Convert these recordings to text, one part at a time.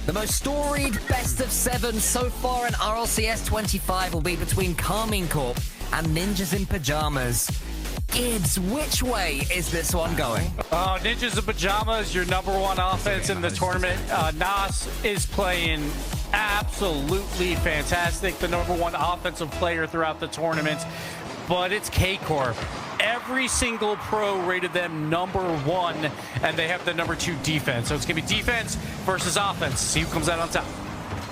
The most storied best of 7 so far in RLCS 25 will be between Karmine Corp and Ninjas in Pajamas. Gibbs, which way is this one going? Oh, Ninjas in Pajamas, your #1 offense in the tournament. Nas is playing absolutely fantastic, the #1 offensive player throughout the tournament. But it's K-Corp. Every single pro rated them #1, and they have the #2 defense. So it's going to be defense versus offense. See who comes out on top.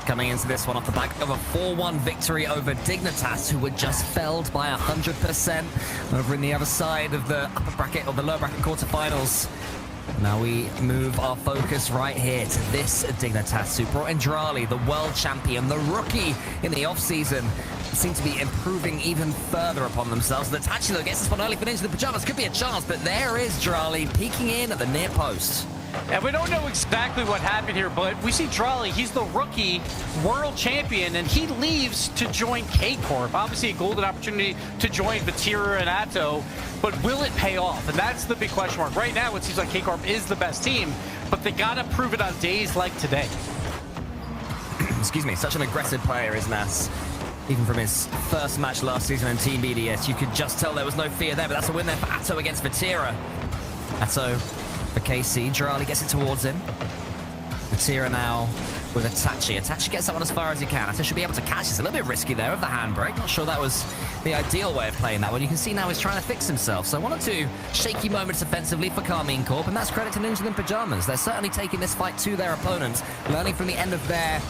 Coming into this one off the back of a 4-1 victory over Dignitas, who were just felled by 100% over in the other side of the upper bracket or the lower bracket quarterfinals. Now we move our focus right here to this Dignitas, who brought in Drali, the world champion, the rookie in the offseason. Seem to be improving even further upon themselves. The Tachi, though, gets this one early for Ninja in the Pajamas. Could be a chance, but there is Drali peeking in at the near post. And we don't know exactly what happened here, but we see Drali, he's the rookie world champion, and he leaves to join K-Corp. Obviously a golden opportunity to join Vatira and Atto, but will it pay off? And that's the big question mark. Right now, it seems like K-Corp is the best team, but they gotta prove it on days like today. Excuse me, such an aggressive player is Nas. Even from his first match last season in Team BDS, you could just tell there was no fear there, but that's a win there for Atto against Vatira. Atto for KC, Drali gets it towards him. Vatira now with Itachi. Itachi gets that one as far as he can. Atto should be able to catch. It's a little bit risky there with the handbrake. Not sure that was the ideal way of playing that one. You can see now he's trying to fix himself. So 1 or 2 shaky moments offensively for Karmine Corp, and that's credit to Ninja in Pajamas. They're certainly taking this fight to their opponents, learning from the end of their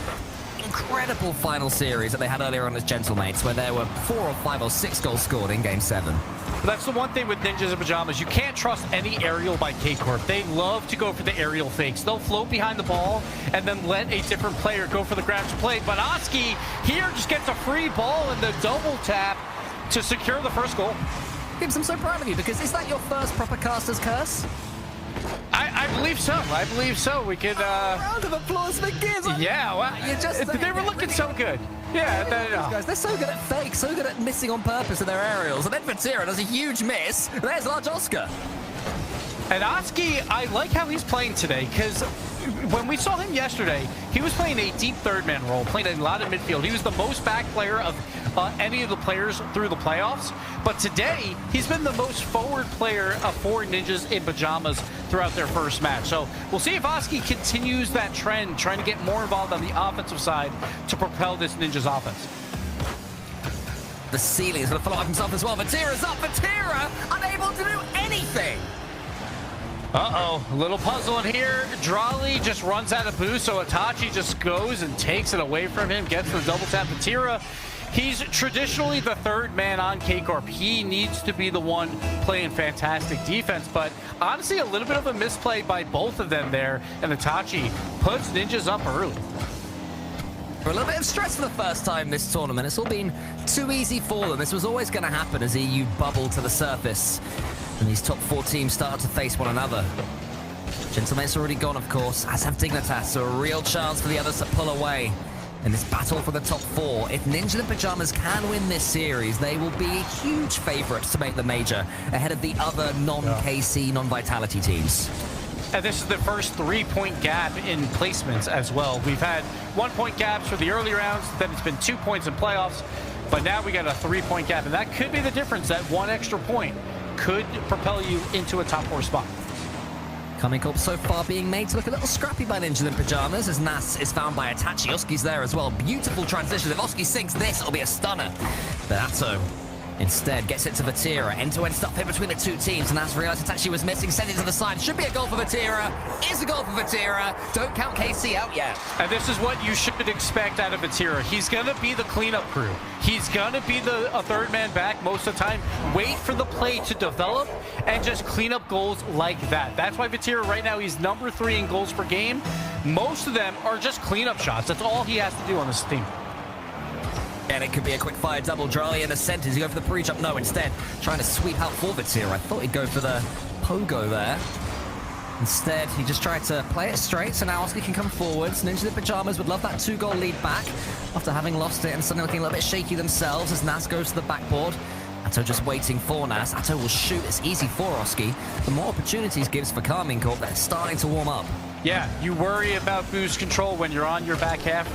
incredible final series that they had earlier on as Gentlemates, where there were 4 or 5 or 6 goals scored in Game 7. But that's the one thing with Ninjas in Pajamas. You can't trust any aerial by K-Corp. They love to go for the aerial fakes. They'll float behind the ball and then let a different player go for the grab to play. But Oski here just gets a free ball and the double tap to secure the first goal. Gibbs, I'm so proud of you, because is that your first proper caster's curse? I believe so. I believe so. We could. Round of applause for Gibbs. Yeah, well, they were looking so good. Yeah, guys, they're so good at fake, so good at missing on purpose in their aerials. And then Vatira does a huge miss. There's large Oscar. And Oski, I like how he's playing today, because when we saw him yesterday, he was playing a deep third-man role, playing a lot of midfield. He was the most back player of any of the players through the playoffs. But today, he's been the most forward player for Ninjas in Pajamas throughout their first match. So we'll see if Oski continues that trend, trying to get more involved on the offensive side to propel this Ninjas offense. The ceiling is going to follow up himself as well. Vatira's up. Vatira unable to do anything. Uh-oh, a little puzzle in here. Drali just runs out of boost, so Itachi just goes and takes it away from him, gets the double tap. Vatira, he's traditionally the third man on K-Corp. He needs to be the one playing fantastic defense, but honestly, a little bit of a misplay by both of them there, and Itachi puts Ninjas up early. For a little bit of stress for the first time this tournament. It's all been too easy for them. This was always going to happen as EU bubbled to the surface, and these top 4 teams started to face one another. Gentlemate's already gone, of course, as have Dignitas, so a real chance for the others to pull away in this battle for the top 4. If Ninja in Pajamas can win this series, they will be huge favourites to make the major, ahead of the other non-KC, non-Vitality teams. And this is the first 3-point gap in placements as well. We've had 1-point gaps for the early rounds, then it's been 2 points in playoffs, but now we got a 3-point gap, and that could be the difference. That 1 extra point could propel you into a top 4 spot. Karmine Corp so far being made to look a little scrappy by Ninja in Pajamas, as Nas is found by Itachi. Oski's there as well. Beautiful transition. If Oski sinks this, it'll be a stunner. But Atto instead gets it to Vatira. End-to-end stuff here between the 2 teams. And Nas realized Itachi was missing, sent it to the side. Should be a goal for Vatira. Is a goal for Vatira. Don't count KC out yet. And this is what you should expect out of Vatira. He's going to be the cleanup crew. He's going to be a third man back most of the time. Wait for the play to develop and just clean up goals like that. That's why Vatira right now, he's #3 in goals per game. Most of them are just cleanup shots. That's all he has to do on this team. And it could be a quick fire double. Drali in the center. Does he go for the pre-jump? No, instead trying to sweep out for Vatira. I thought he'd go for the pogo there. Instead, he just tried to play it straight, so now Oski can come forwards. Ninja in Pajamas would love that 2-goal lead back after having lost it and suddenly looking a little bit shaky themselves as Nas goes to the backboard. Atto just waiting for Nas. Atto will shoot. It's easy for Oski. The more opportunities gives for Karmine Corp, they're starting to warm up. Yeah, you worry about boost control when you're on your back half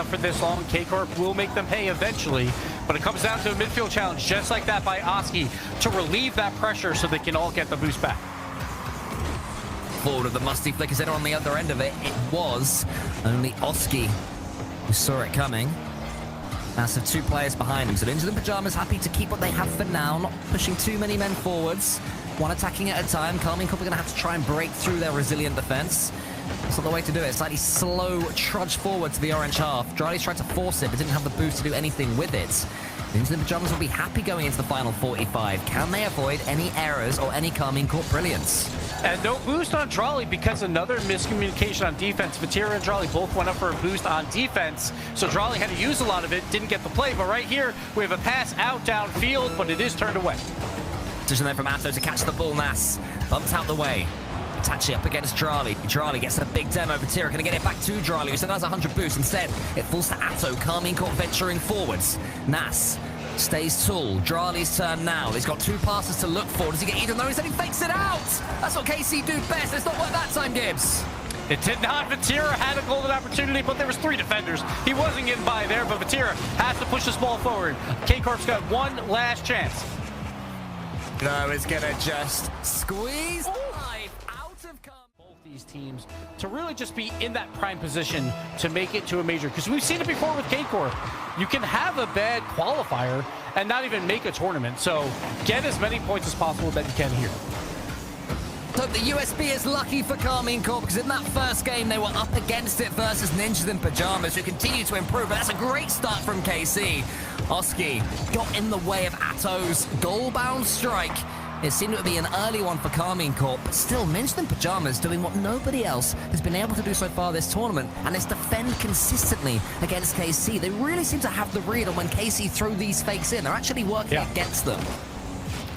for this long. K-Corp will make them pay eventually, but it comes down to a midfield challenge just like that by Oski to relieve that pressure so they can all get the boost back. Forward of the musty flickers in on the other end of it. It was only Oski who saw it coming. Massive 2 players behind him. So Ninjas in Pajamas happy to keep what they have for now, not pushing too many men forwards. One attacking at a time. Carmine Corp are going to have to try and break through their resilient defense. That's not the way to do it. Slightly slow trudge forward to the orange half. Drali's tried to force it, but didn't have the boost to do anything with it. Ninjas in Pajamas will be happy going into the final 45. Can they avoid any errors or any Carmine Corp brilliance? And no boost on Drali because another miscommunication on defense. Vatira and Drali both went up for a boost on defense, so Drali had to use a lot of it, didn't get the play, but right here we have a pass out downfield, but it is turned away. Decision there from Atto to catch the ball. Nas bumps out the way. Tachi up against Drali. Drali gets a big demo. Vatira going to get it back to Drali, who still has 100 boost. Instead, it falls to Atto. Carmine Corp venturing forwards. Nas stays tall. Drali's turn now. He's got 2 passes to look for. Does he get either? No, instead he fakes it out. That's what KC do best. It's not work that time, Gibbs. It did not. Vatira had a golden opportunity, but there was 3 defenders. He wasn't getting by there, but Vatira has to push this ball forward. K-Corp's got one last chance. No, it's going to just squeeze life out of both these teams to really just be in that prime position to make it to a major. Because we've seen it before with K-Corp. You can have a bad qualifier and not even make a tournament. So get as many points as possible that you can here. So the USB is lucky for Carmine Corp because in that first game they were up against it versus Ninjas in Pajamas, who continue to improve. But that's a great start from KC. Oski got in the way of Atto's goal-bound strike. It seemed to be an early one for Carmine Corp, but still, Ninjas in Pajamas doing what nobody else has been able to do so far this tournament, and it's defend consistently against KC. They really seem to have the read on when KC throw these fakes in. They're actually working against them.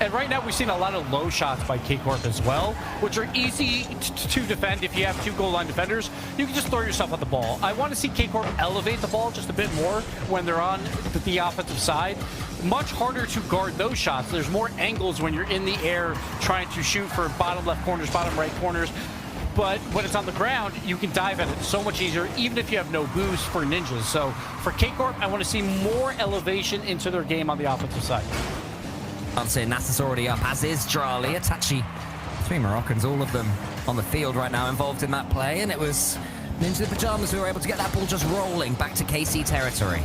And right now we've seen a lot of low shots by K-Corp as well, which are easy to defend if you have 2 goal line defenders. You can just throw yourself at the ball. I want to see K-Corp elevate the ball just a bit more when they're on the offensive side. Much harder to guard those shots. There's more angles when you're in the air trying to shoot for bottom left corners, bottom right corners. But when it's on the ground, you can dive at it so much easier, even if you have no boost for Ninjas. So for K-Corp, I want to see more elevation into their game on the offensive side. I'd say Nasser's already up, as is Drali. Atachi. 3 Moroccans, all of them on the field right now involved in that play, and it was Ninjas in Pajamas who were able to get that ball just rolling back to KC territory.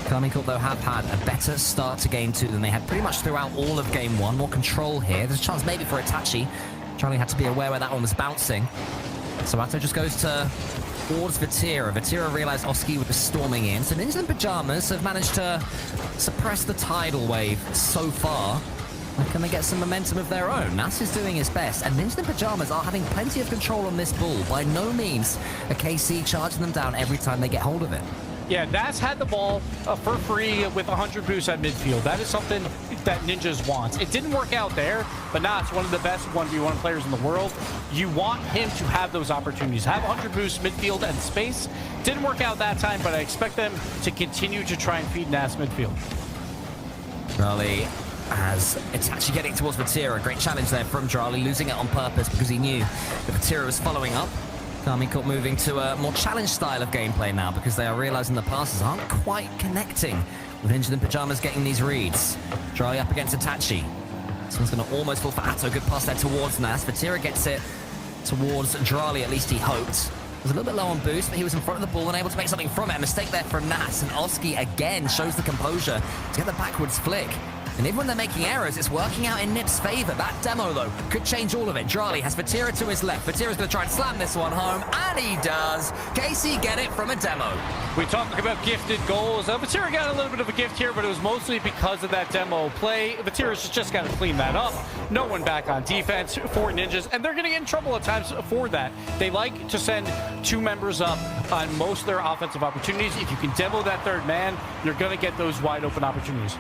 Carmine Corp, though, have had a better start to Game 2 than they had pretty much throughout all of Game 1. More control here. There's a chance maybe for Atachi. Drali had to be aware where that one was bouncing. So Atto just goes towards Vatira. Vatira realized Oski was storming in. So Ninjas in Pajamas have managed to suppress the tidal wave so far. Can they get some momentum of their own? Nas is doing his best, and Ninjas in Pajamas are having plenty of control on this ball. By no means a KC charging them down every time they get hold of it. Yeah, Nas had the ball for free with 100 boosts at midfield. That is something that Ninjas wants. It didn't work out there, but Nas, one of the best 1v1 players in the world. You want him to have those opportunities. Have 100 boosts midfield and space. Didn't work out that time, but I expect them to continue to try and feed Nas midfield. Drali it's actually getting towards Vatira. Great challenge there from Drali, losing it on purpose because he knew that Vatira was following up. Carmine Corp moving to a more challenged style of gameplay now because they are realizing the passes aren't quite connecting with Ninjas in Pajamas getting these reads. Drali up against Atachi. This one's going to almost fall for Atto. Good pass there towards Nas. Vatira gets it towards Drali, at least he hoped. Was a little bit low on boost, but he was in front of the ball and able to make something from it. A mistake there from Nas, and Oski again shows the composure to get the backwards flick. And even when they're making errors, it's working out in Nip's favor. That demo, though, could change all of it. Drali has Vatira to his left. Vatira's going to try and slam this one home, and he does. KC get it from a demo. We talk about gifted goals. Vatira got a little bit of a gift here, but it was mostly because of that demo play. Vatira's just got to clean that up. No one back on defense for Ninjas, and they're going to get in trouble at times for that. They like to send 2 members up on most of their offensive opportunities. If you can demo that 3rd man, you're going to get those wide open opportunities.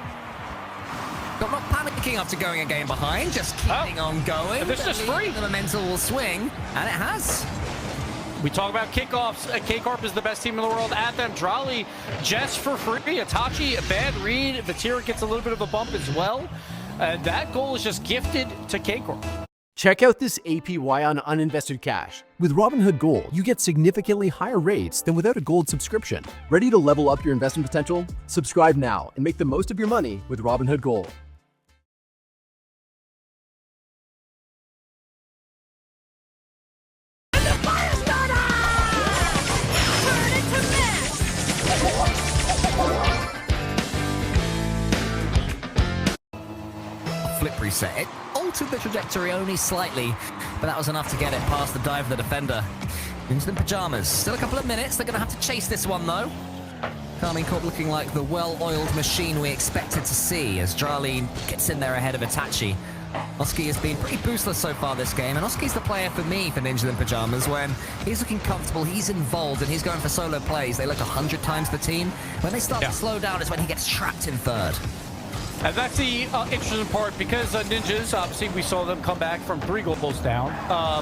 But not panicking after going a game behind, just keeping on going. And this is free. The momentum will swing, and it has. We talk about kickoffs. K-Corp is the best team in the world at them. Drali just for free. Atachi, a bad read. Vatira gets a little bit of a bump as well. That goal is just gifted to K-Corp. Check out this APY on uninvested cash. With Robinhood Gold, you get significantly higher rates than without a gold subscription. Ready to level up your investment potential? Subscribe now and make the most of your money with Robinhood Gold. Flip reset. It altered the trajectory only slightly, but that was enough to get it past the dive of the defender. Into the pajamas. Still a couple of minutes. They're going to have to chase this one, though. Carmine Corp looking like the well-oiled machine we expected to see as Drali gets in there ahead of Itachi. Oski has been pretty boostless so far this game, and Oski's the player for me for Ninjas in Pajamas. When he's looking comfortable, he's involved, and he's going for solo plays. They look 100 times the team. When they start to slow down is when he gets trapped in third. And that's the interesting part, because Ninjas, obviously, we saw them come back from 3 goals down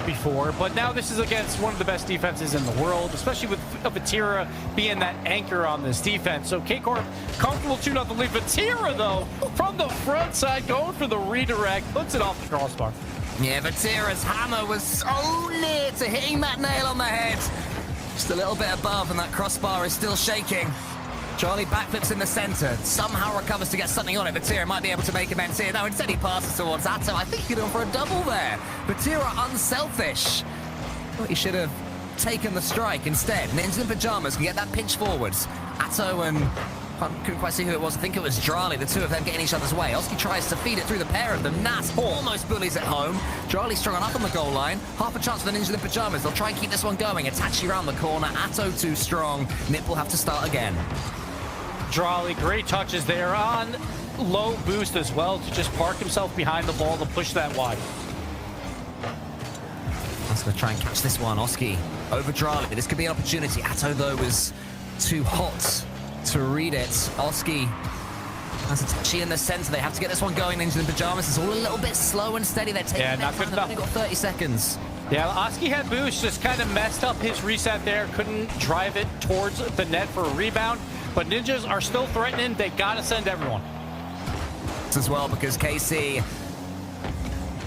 before, but now this is against one of the best defenses in the world, especially with Vatira being that anchor on this defense. So K-Corp, comfortable 2-0 lead. Vatira, though, from the front side, going for the redirect, puts it off the crossbar. Yeah, Vatira's hammer was so near to hitting that nail on the head. Just a little bit above, and that crossbar is still shaking. Charlie backflips in the center, somehow recovers to get something on it. Vatira might be able to make amends here. No, instead he passes towards Atto. I think he could go for a double there. Vatira unselfish. Thought he should have taken the strike instead. Ninjas in Pajamas can get that pinch forwards. Atto and couldn't quite see who it was. I think it was Drali, the two of them getting each other's way. Oski tries to feed it through the pair of them. Nas almost bullies it home. Drali strung up on the goal line. Half a chance for the Ninjas in Pajamas. They'll try and keep this one going. Itachi around the corner. Atto too strong. Nip will have to start again. Drali, great touches there on low boost as well to just park himself behind the ball to push that wide. Let's go try and catch this one. Oski over Drali. This could be an opportunity. Atto, though, was too hot to read it. Oski has Itachi in the center. They have to get this one going into the Pajamas. It's all a little bit slow and steady. They're taking their time. They've only got 30 seconds. Yeah, Oski had boost, just kind of messed up his reset there. Couldn't drive it towards the net for a rebound. But Ninjas are still threatening. They gotta send everyone. As well, because KC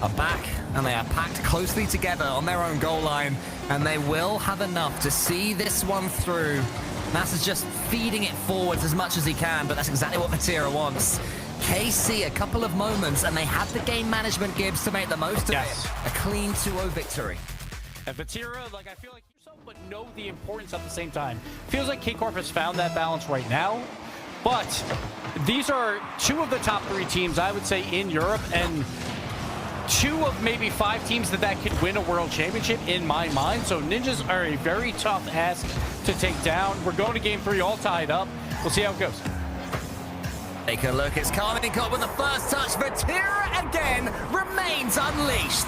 are back and they are packed closely together on their own goal line, and they will have enough to see this one through. Nas is just feeding it forwards as much as he can, but that's exactly what Vatira wants. KC, a couple of moments, and they have the game management Gibbs to make the most of it. A clean 2-0 victory. And Vatira, like, I feel like yourself, but know the importance at the same time. Feels like K-Corp has found that balance right now. But these are 2 of the top 3 teams, I would say, in Europe, and 2 of maybe 5 teams that could win a world championship in my mind. So Ninjas are a very tough ask to take down. We're going to game 3 all tied up. We'll see how it goes. Take a look. It's Carmine Corp with the first touch. Vatira again remains unleashed.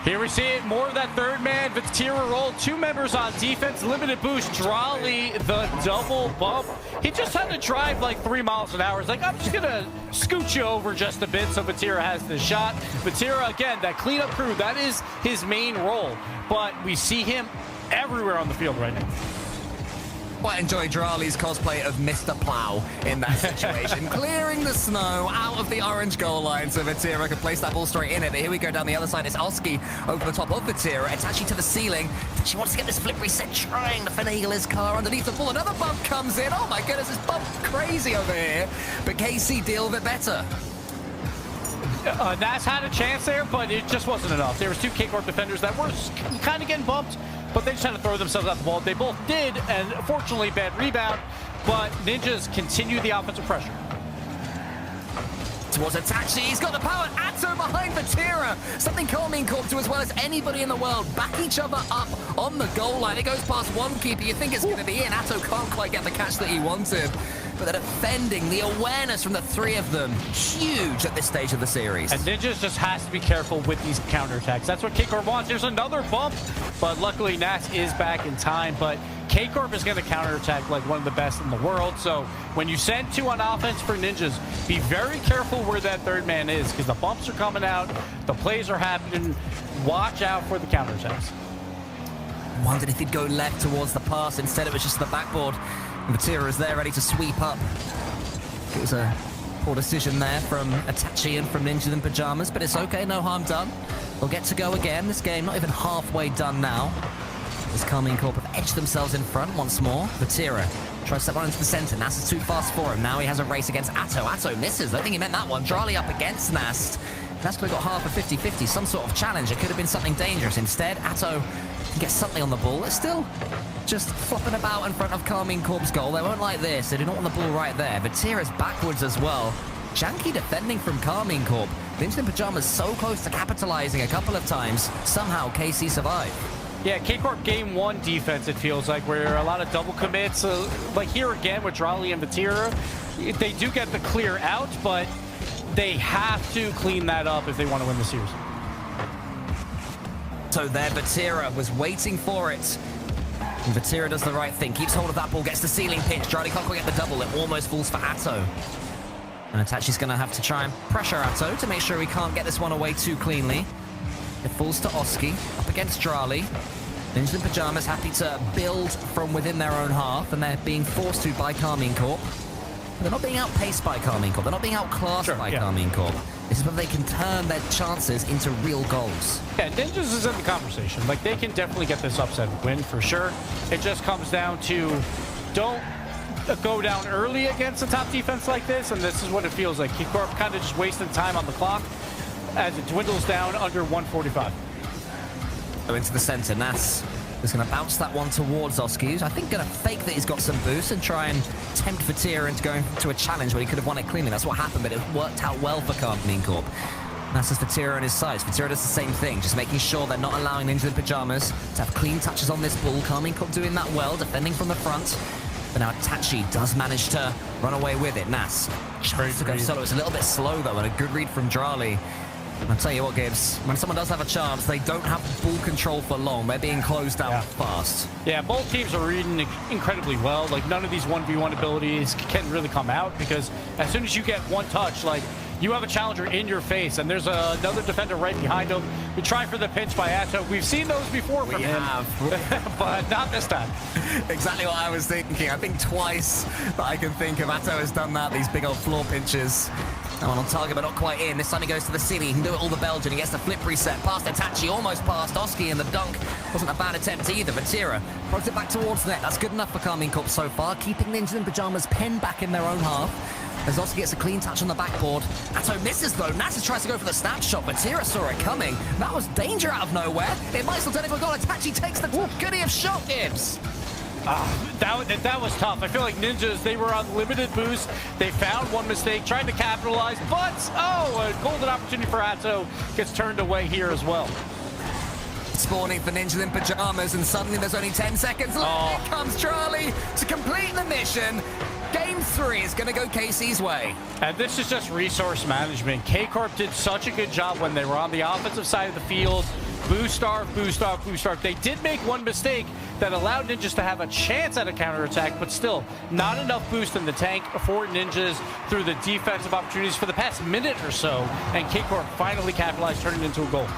Here we see it, more of that third man. Vatira roll, 2 members on defense, limited boost. Drali, the double bump. He just had to drive like 3 miles an hour. He's like, I'm just gonna scoot you over just a bit so Vatira has the shot. Vatira, again, that cleanup crew, that is his main role. But we see him everywhere on the field right now. Quite enjoy Drali's cosplay of Mr. Plow in that situation. Clearing the snow out of the orange goal line so Vatira can place that ball straight in it. But here we go down the other side. It's Oski over the top of Vatira. Itachi to the ceiling. She wants to get this flip reset, trying to finagle his car underneath the ball. Another bump comes in. Oh my goodness, it's bump crazy over here. But KC deal with it better. Nas had a chance there, but it just wasn't enough. There was 2 K-Corp defenders that were kind of getting bumped, but they just had to throw themselves at the ball. They both did, and fortunately, bad rebound, but Ninjas continue the offensive pressure. Towards Itachi, he's got the power. Atto behind Vatira. Something Carmine Corp do as well as anybody in the world. Back each other up on the goal line. It goes past one keeper. You think it's going to be in. Atto can't quite get the catch that he wanted. But they're defending. The awareness from the 3 of them, huge at this stage of the series. And Ninjas just has to be careful with these counterattacks. That's what K-Corp wants. There's another bump, but luckily Nas is back in time. But K-Corp is going to counterattack like one of the best in the world. So when you send 2 on offense for Ninjas, be very careful where that third man is, because the bumps are coming out, the plays are happening. Watch out for the counterattacks. Wondered if he'd go left towards the pass. Instead, it was just the backboard. Vatira is there ready to sweep up. It was a poor decision there from Itachi and from Ninjas in Pajamas, but it's okay, no harm done. They'll get to go again. This game not even halfway done now. As Karmine Corp have edged themselves in front once more. Vatira tries to step one into the center. Nas is too fast for him. Now he has a race against Atto. Atto misses. I don't think he meant that one. Drali up against Nast. Nast could have got half a 50-50, some sort of challenge. It could have been something dangerous. Instead, Atto can get something on the ball. It's still just flopping about in front of Karmine Corp's goal. They won't like this. They do not want the ball right there. Vatira's backwards as well. Janky defending from Karmine Corp. Ninjas in Pajamas so close to capitalizing a couple of times. Somehow, KC survived. Yeah, K-Corp game one defense, it feels like, where a lot of double commits. Like here again with Drali and Vatira, they do get the clear out, but they have to clean that up if they want to win the series. So there, Vatira was waiting for it. And Vatira does the right thing, keeps hold of that ball, gets the ceiling pinch. Drali can't quite get the double, it almost falls for Atto. And Itachi's going to have to try and pressure Atto to make sure he can't get this one away too cleanly. It falls to Oski, up against Drali. Ninjas in Pajamas happy to build from within their own half, and they're being forced to by Karmine Corp. But they're not being outpaced by Karmine Corp. They're not being outclassed by Karmine Corp. This is where they can turn their chances into real goals. Yeah, Ninjas is in the conversation. Like, they can definitely get this upset win for sure. It just comes down to don't go down early against a top defense like this, and this is what it feels like. K-Corp kind of just wasting time on the clock as it dwindles down under 145. So into the center, Nas is going to bounce that one towards Oski, who's I think going to fake that he's got some boost and try and tempt Vatira into going to a challenge where he could have won it cleanly. That's what happened, but it worked out well for Karmine Corp. Nas has Vatira on his side. Vatira does the same thing, just making sure they're not allowing Ninjas in Pajamas to have clean touches on this ball. Karmine Corp doing that well, defending from the front. But now Itachi does manage to run away with it. Nas tries to go solo. It's a little bit slow though, and a good read from Drali. I'll tell you what, Gibbs, when someone does have a chance, they don't have ball control for long. They're being closed out fast. Yeah, both teams are reading incredibly well. Like, none of these 1v1 abilities can really come out, because as soon as you get one touch, like, you have a challenger in your face, and there's another defender right behind him. We try for the pinch by Atto. We've seen those before from him, but not this time. Exactly what I was thinking. I think twice that I can think of. Atto has done that, these big old floor pinches. That one on target, but not quite in. This time he goes to the ceiling. He can do it all the Belgian. He gets the flip reset. Past Itachi, almost past Oski, and the dunk wasn't a bad attempt either. Vatira throws it back towards the net. That's good enough for Karmine Corp so far, keeping Ninjas in Pajamas pinned back in their own half. As Oski gets a clean touch on the backboard. Atto misses though. Nasa tries to go for the snapshot. Vatira saw it coming. That was danger out of nowhere. It might still turn into a goal. Itachi takes the goodie of shot, Gibbs. That was tough. I feel like Ninjas, they were on limited boost. They found one mistake, trying to capitalize, but a golden opportunity for Atto gets turned away here as well. Spawning for Ninjas in Pajamas, and suddenly there's only 10 seconds left. Here comes Drali to complete the mission. Game 3 is going to go KC's way. And this is just resource management. K-Corp did such a good job when they were on the offensive side of the field. Boost off, boost off, boost off. They did make one mistake that allowed Ninjas to have a chance at a counterattack, but still not enough boost in the tank for Ninjas through the defensive opportunities for the past minute or so. And K-Corp finally capitalized, turning it into a goal.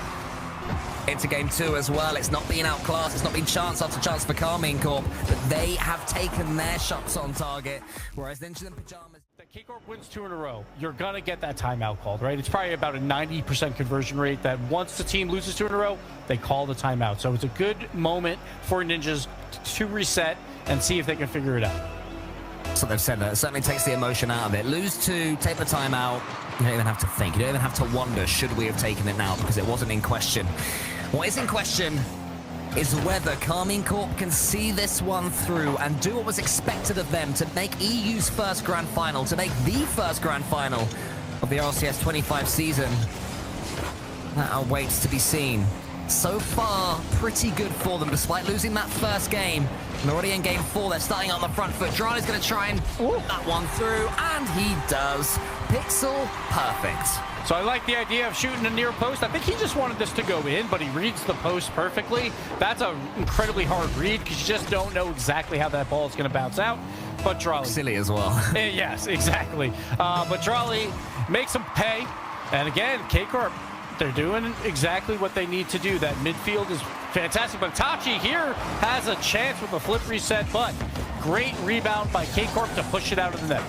Into game 2 as well. It's not been outclassed. It's not been chance after chance for Karmine Corp, but they have taken their shots on target, whereas Ninjas in Pajamas... K-Corp wins 2 in a row. You're going to get that timeout called, right? It's probably about a 90% conversion rate that once the team loses 2 in a row, they call the timeout. So it's a good moment for Ninjas to reset and see if they can figure it out. So they've said that. It certainly takes the emotion out of it. Lose 2, take the timeout. You don't even have to think. You don't even have to wonder, should we have taken it now? Because it wasn't in question. What is in question is whether Karmine Corp can see this one through and do what was expected of them to make EU's first Grand Final, to make the first Grand Final of the RLCS 25 season. That awaits to be seen. So far, pretty good for them, despite losing that first game. And already in game 4, they're starting on the front foot. Drali's going to try and put that one through, and he does. Pixel perfect. So I like the idea of shooting a near post. I think he just wanted this to go in, but he reads the post perfectly. That's an incredibly hard read, because you just don't know exactly how that ball is going to bounce out. But Drali... Silly as well. Yes, exactly. But Drali makes him pay. And again, K-Corp, they're doing exactly what they need to do. That midfield is fantastic. But Tachi here has a chance with a flip reset, but great rebound by K-Corp to push it out of the net.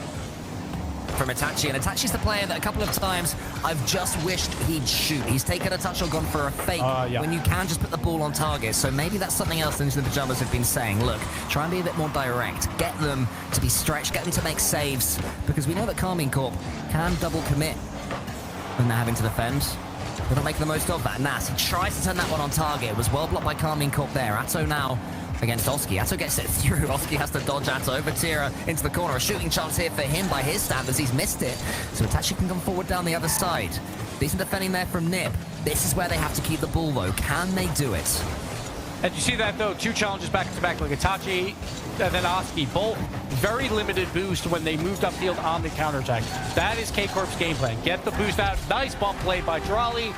from Itachi, and Itachi's the player that a couple of times I've just wished he'd shoot. He's taken a touch or gone for a fake when you can just put the ball on target. So maybe that's something else Ninja in the Pajamas have been saying. Look, try and be a bit more direct. Get them to be stretched, get them to make saves, because we know that Karmine Corp can double commit when they're having to defend. They're not making the most of that. Nas, he tries to turn that one on target. It was well blocked by Karmine Corp there. Atto now against Oski. Atto gets it through. Oski has to dodge Atto. Vatira into the corner. A shooting chance here for him by his standards. He's missed it. So Itachi can come forward down the other side. Decent defending there from Nip. This is where they have to keep the ball, though. Can they do it? And you see that, though, 2 challenges back-to-back, like Itachi and then Oski, both very limited boost when they moved upfield on the counterattack. That is K-Corp's game plan. Get the boost out. Nice bump play by Drawley,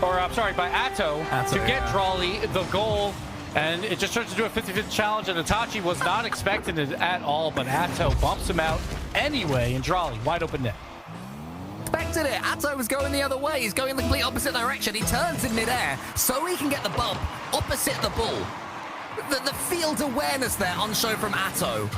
or I'm sorry, by Atto to get Drawley the goal. And it just turns into a 50-50 challenge, and Itachi was not expecting it at all, but Atto bumps him out anyway, and Drawley, wide open net. Expected it. Atto was going the other way. He's going the complete opposite direction. He turns in midair so he can get the bump opposite the ball. The field awareness there on show from Atto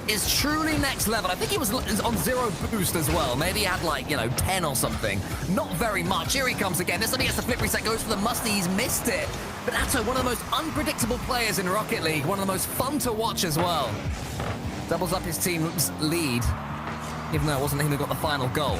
is truly next level. I think he was on 0 boost as well. Maybe he had like, 10 or something. Not very much. Here he comes again. This time he gets the flip reset, goes for the musty. He's missed it. But Atto, one of the most unpredictable players in Rocket League. One of the most fun to watch as well. Doubles up his team's lead, even though it wasn't him who got the final goal.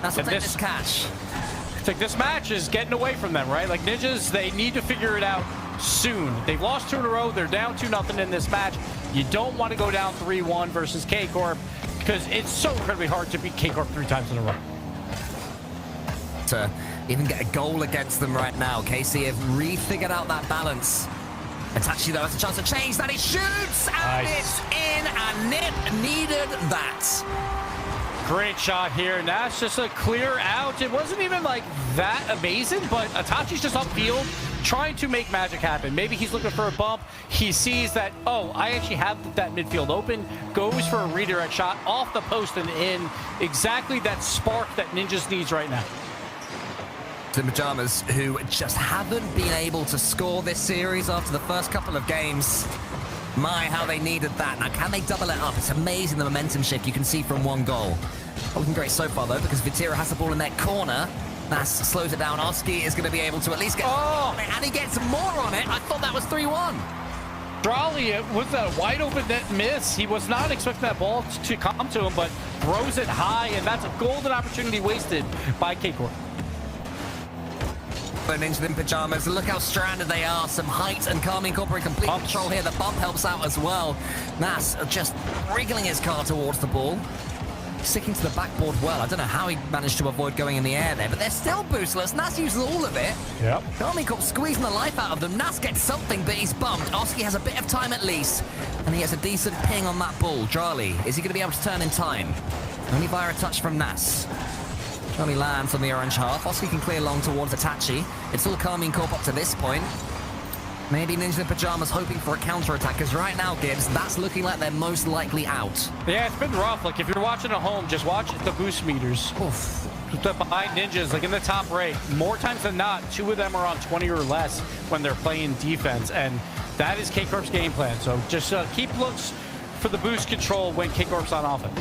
That's what this catch. I think this match is getting away from them, right? Like Ninjas, they need to figure it out soon. They've lost 2 in a row. They're down 2-0 in this match. You don't want to go down 3-1 versus K-Corp because it's so incredibly hard to beat K-Corp 3 times in a row. To even get a goal against them right now, KC have refigured out that balance. Itachi, though, has a chance to change that. He shoots, and it's in, and Nip needed that. Great shot here, and that's just a clear out. It wasn't even like that amazing, but Itachi's just upfield trying to make magic happen. Maybe he's looking for a bump. He sees that, oh, I actually have that midfield open, goes for a redirect shot off the post and in. Exactly that spark that Ninjas needs right now. The Pajamas, who just haven't been able to score this series after the first couple of games. My, how they needed that. Now, can they double it up? It's amazing the momentum shift you can see from 1 goal. Not looking great so far, though, because Vatira has the ball in their corner. That slows it down. Oski is going to be able to at least get on it, and he gets more on it. I thought that was 3-1. Drawley with a wide open net miss. He was not expecting that ball to come to him, but throws it high, and that's a golden opportunity wasted by K-Corp. Ninja in Pajamas, look how stranded they are. Some height and Karmine Corp in complete control here. The bump helps out as well. Nas just wriggling his car towards the ball. Sticking to the backboard well. I don't know how he managed to avoid going in the air there, but they're still boostless. Nas uses all of it. Yep. Karmine Corp squeezing the life out of them. Nas gets something, but he's bumped. Oski has a bit of time at least, and he has a decent ping on that ball. Drawley, is he going to be able to turn in time? Only via a touch from Nas. Drawley lands on the orange half. Oski can clear long towards Itachi. It's all Karmine Corp up to this point. Maybe Ninja in Pajamas hoping for a counter-attack, because right now, Gibbs, that's looking like they're most likely out. Yeah, it's been rough. Like, if you're watching at home, just watch the boost meters. Oof. Behind Ninjas, like in the top right, more times than not, 2 of them are on 20 or less when they're playing defense, and that is K-Corp's game plan. So just keep looks for the boost control when K-Corp's on offense.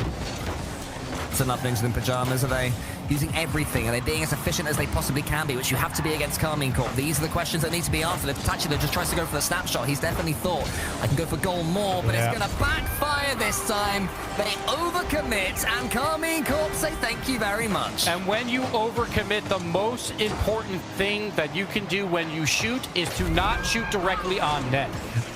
It's enough Ninja in Pajamas. Are they using everything? Are they being as efficient as they possibly can be, which you have to be against Karmine Corp? These are the questions that need to be answered. If Itachi just tries to go for the snapshot, he's definitely thought, I can go for goal more, but it's going to backfire this time. They overcommit, and Karmine Corp say thank you very much. And when you overcommit, the most important thing that you can do when you shoot is to not shoot directly on net.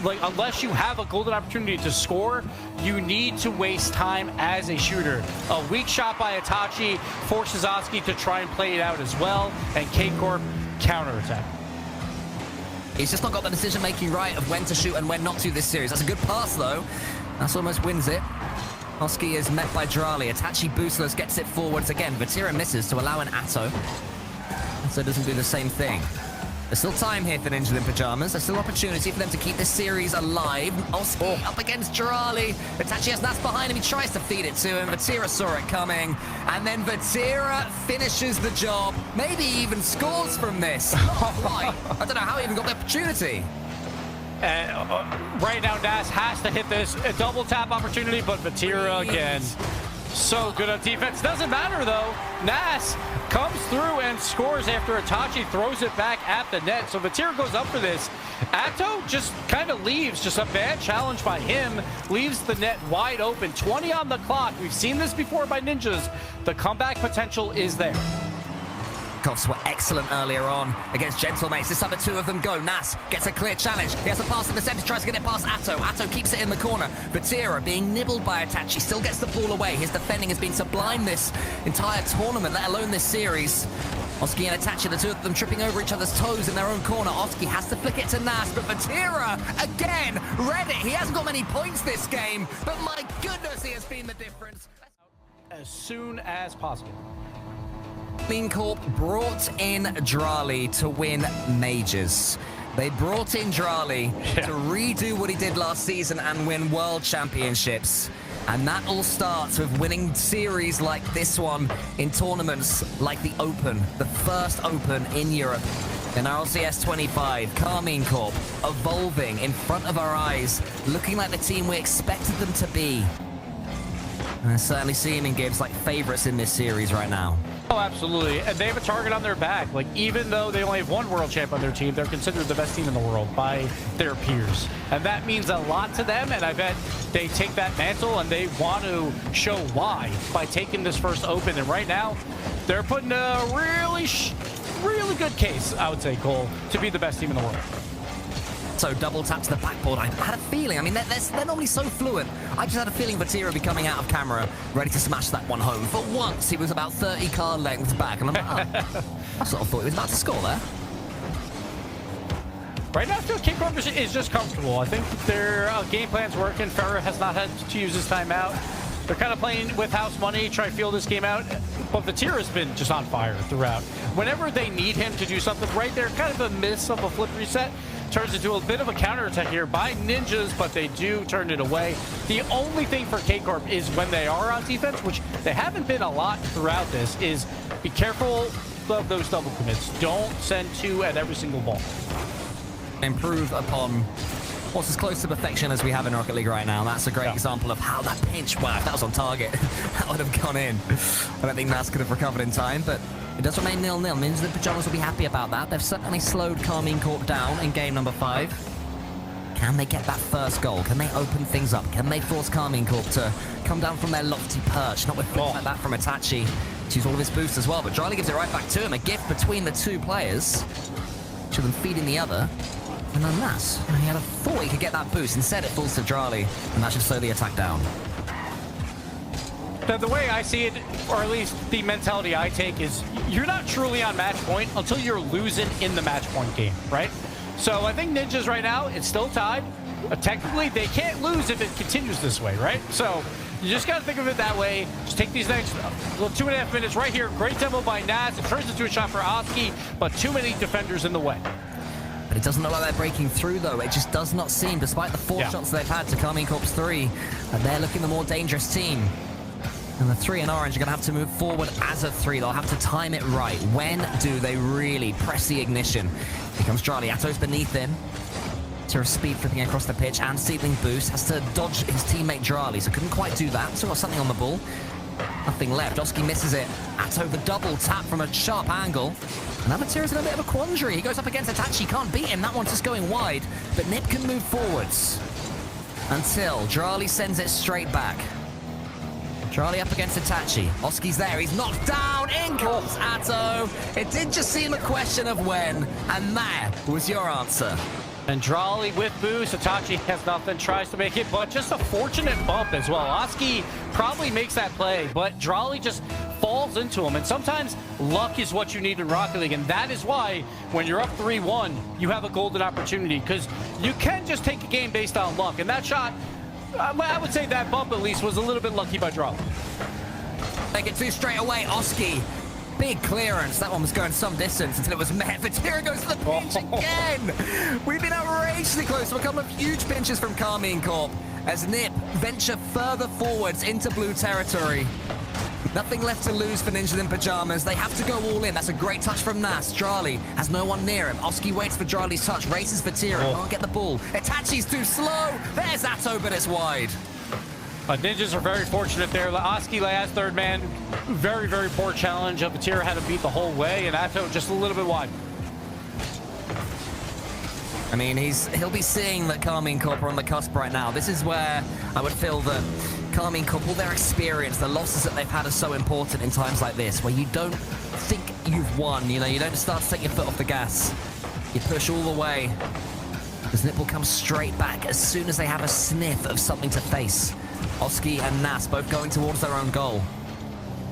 Like, unless you have a golden opportunity to score, you need to waste time as a shooter. A weak shot by Itachi forces Oski to try and play it out as well, and K-Corp counterattack. He's just not got the decision-making right of when to shoot and when not to this series. That's a good pass, though. That's almost wins it. Oski is met by Drawley. Itachi boostless gets it forwards again. Vatira misses to allow an Atto. Atto doesn't do the same thing. There's still time here for Ninja in Pajamas. There's still opportunity for them to keep this series alive. Oski up against Drawley. Itachi has Nas behind him. He tries to feed it to him. Vatira saw it coming. And then Vatira finishes the job. Maybe even scores from this. Not quite. I don't know how he even got the opportunity. Right now, Nas has to hit this. A double tap opportunity, but Vatira again. So good on defense. Doesn't matter though. Nas comes through and scores after Itachi throws it back at the net. So Vatira goes up for this. Atto just kind of leaves. Just a bad challenge by him. Leaves the net wide open. 20 on the clock. We've seen this before by Ninjas. The comeback potential is there. Cops were excellent earlier on against Gentlemates. This time the two of them go. Nas gets a clear challenge. He has a pass in the center, tries to get it past Atto. Atto keeps it in the corner. Vatira being nibbled by Itachi, still gets the ball away. His defending has been sublime this entire tournament, let alone this series. Oski and Itachi, the two of them tripping over each other's toes in their own corner. Oski has to flick it to Nas, but Vatira, again, read it. He hasn't got many points this game, but my goodness, he has been the difference. As soon as possible. Clean Corp brought in Drali to win majors. They brought in Drali to redo what he did last season and win world championships. And that all starts with winning series like this one in tournaments like the Open, the first Open in Europe. In RLCS 25, Carmine Corp evolving in front of our eyes, looking like the team we expected them to be. And I certainly see him in games like favorites in this series right now. Oh, absolutely. And they have a target on their back. Like, even though they only have one world champ on their team, they're considered the best team in the world by their peers. And that means a lot to them, and I bet they take that mantle and they want to show why by taking this first Open. And right now, they're putting a really good case, I would say, Cole, to be the best team in the world. So double tap to the backboard. I had a feeling, I mean, they're normally so fluent. I just had a feeling Vatira would be coming out of camera, ready to smash that one home. For once, he was about 30 car lengths back, and I'm like, oh, I sort of thought he was about to score there. Right now, I feel King Corp is just comfortable. I think their game plan's working. Farrah has not had to use his timeout. They're kind of playing with house money, try to feel this game out. But Vatira's been just on fire throughout. Whenever they need him to do something right there, kind of a miss of a flip reset, turns into a bit of a counterattack here by Ninjas, but they do turn it away. The only thing for K-Corp is when they are on defense, which they haven't been a lot throughout this, is be careful of those double commits. Don't send two at every single ball. Improve upon what's as close to perfection as we have in Rocket League right now. That's a great example of how that pinch, wow, if that was on target, that would have gone in. I don't think Nas could have recovered in time, but it does remain 0-0. Means the Pajamas will be happy about that. They've certainly slowed Carmine Corp down in game number 5. Can they get that first goal? Can they open things up? Can they force Carmine Corp to come down from their lofty perch? Not with flicks like that from Itachi. Use all of his boost as well, but Drali gives it right back to him. A gift between the two players. Each of them feeding the other. And then Nas, he had a thought he could get that boost. Instead, it falls to Drali, and that should slow the attack down. Now, the way I see it, or at least the mentality I take, is you're not truly on match point until you're losing in the match point game, right? So I think Ninjas right now, it's still tied. Technically, they can't lose if it continues this way, right? So you just got to think of it that way. Just take these next 2.5 minutes right here. Great demo by Nas. It turns into a shot for Oski, but too many defenders in the way. But it doesn't look like they're breaking through, though. It just does not seem, despite the 4 shots they've had to Carmine Corp's 3, that they're looking the more dangerous team. And the 3 in orange are going to have to move forward as a 3. They'll have to time it right. When do they really press the ignition? Here comes Drali. Atto's beneath him. To speed flipping across the pitch and seedling boost. Has to dodge his teammate Drali, so couldn't quite do that. Still got something on the ball. Nothing left. Oski misses it. Atto the double tap from a sharp angle. And Avatira's in a bit of a quandary. He goes up against Itachi. Can't beat him. That one's just going wide. But Nip can move forwards. Until Drali sends it straight back. Drali up against Itachi. Oski's there. He's knocked down. In comes Atto. It did just seem a question of when. And that was your answer. And Drali with boost. Itachi has nothing, tries to make it, but just a fortunate bump as well. Oski probably makes that play, but Drali just falls into him. And sometimes luck is what you need in Rocket League, and that is why when you're up 3-1, you have a golden opportunity, because you can just take a game based on luck. And that shot, I would say that bump at least was a little bit lucky by Drali. Make it 2 straight away. Oski. Big clearance. That one was going some distance until it was met. Vatira goes to the pinch again. We've been outrageously close to a couple of huge pinches from Carmine Corp as Nip venture further forwards into blue territory. Nothing left to lose for Ninjas in Pajamas. They have to go all in. That's a great touch from Nas. Drali has no one near him. Oski waits for Drali's touch. Races Vatira. Can't get the ball. Itachi's too slow. There's Atto, but it's wide. Ninjas are very fortunate there. Oski as third man, very, very poor challenge. Vatira had to beat the whole way, and Atto just a little bit wide. I mean, he'll be seeing that Carmine Corp are on the cusp right now. This is where I would feel that Carmine Corp, all their experience, the losses that they've had are so important in times like this, where you don't think you've won. You know, you don't start to take your foot off the gas. You push all the way. Because Nip will come straight back as soon as they have a sniff of something to face. Oski and Nas both going towards their own goal.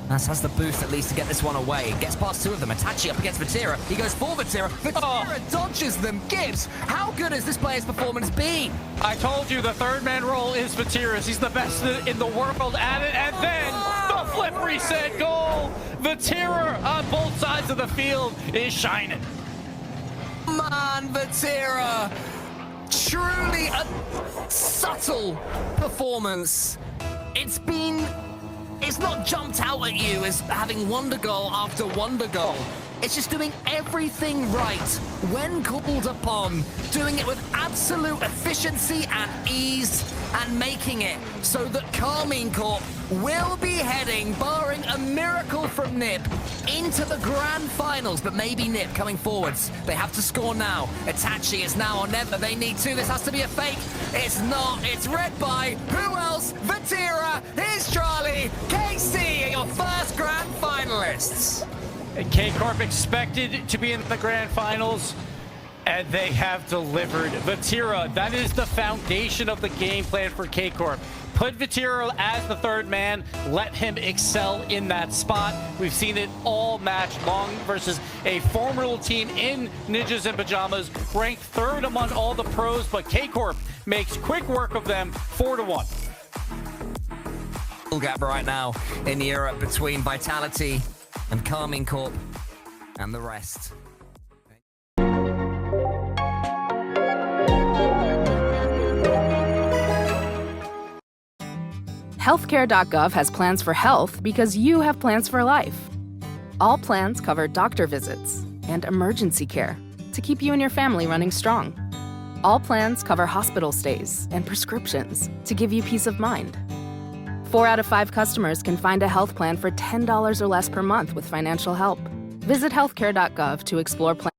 Nas has the boost at least to get this one away. Gets past two of them. Itachi up against Vatira. He goes for Vatira. Vatira dodges them. Gibbs, how good has this player's performance been? I told you the third man role is Vatira's. He's the best in the world at it. And then the flip reset goal. Vatira on both sides of the field is shining. Man, Vatira. Truly a subtle performance. It's not jumped out at you as having wonder goal after wonder goal. It's just doing everything right when called upon, doing it with absolute efficiency and ease, and making it so that Carmine Corp will be heading, barring a miracle from Nip, into the grand finals. But maybe Nip coming forwards. They have to score now. Itachi is now or never. They need to. This has to be a fake. It's not. It's read by who else? Vatira. Here's Charlie. KC are your first grand finalists. K-Corp expected to be in the grand finals, and they have delivered. Vatira, that is the foundation of the game plan for K-Corp. Put Vatira as the third man, let him excel in that spot. We've seen it all match long versus a formidable team in Ninjas and Pajamas, ranked third among all the pros, but K-Corp makes quick work of them 4-1. Gap right now in Europe between Vitality and Carmine Corp and the rest. Healthcare.gov has plans for health because you have plans for life. All plans cover doctor visits and emergency care to keep you and your family running strong. All plans cover hospital stays and prescriptions to give you peace of mind. 4 out of 5 customers can find a health plan for $10 or less per month with financial help. Visit healthcare.gov to explore plans.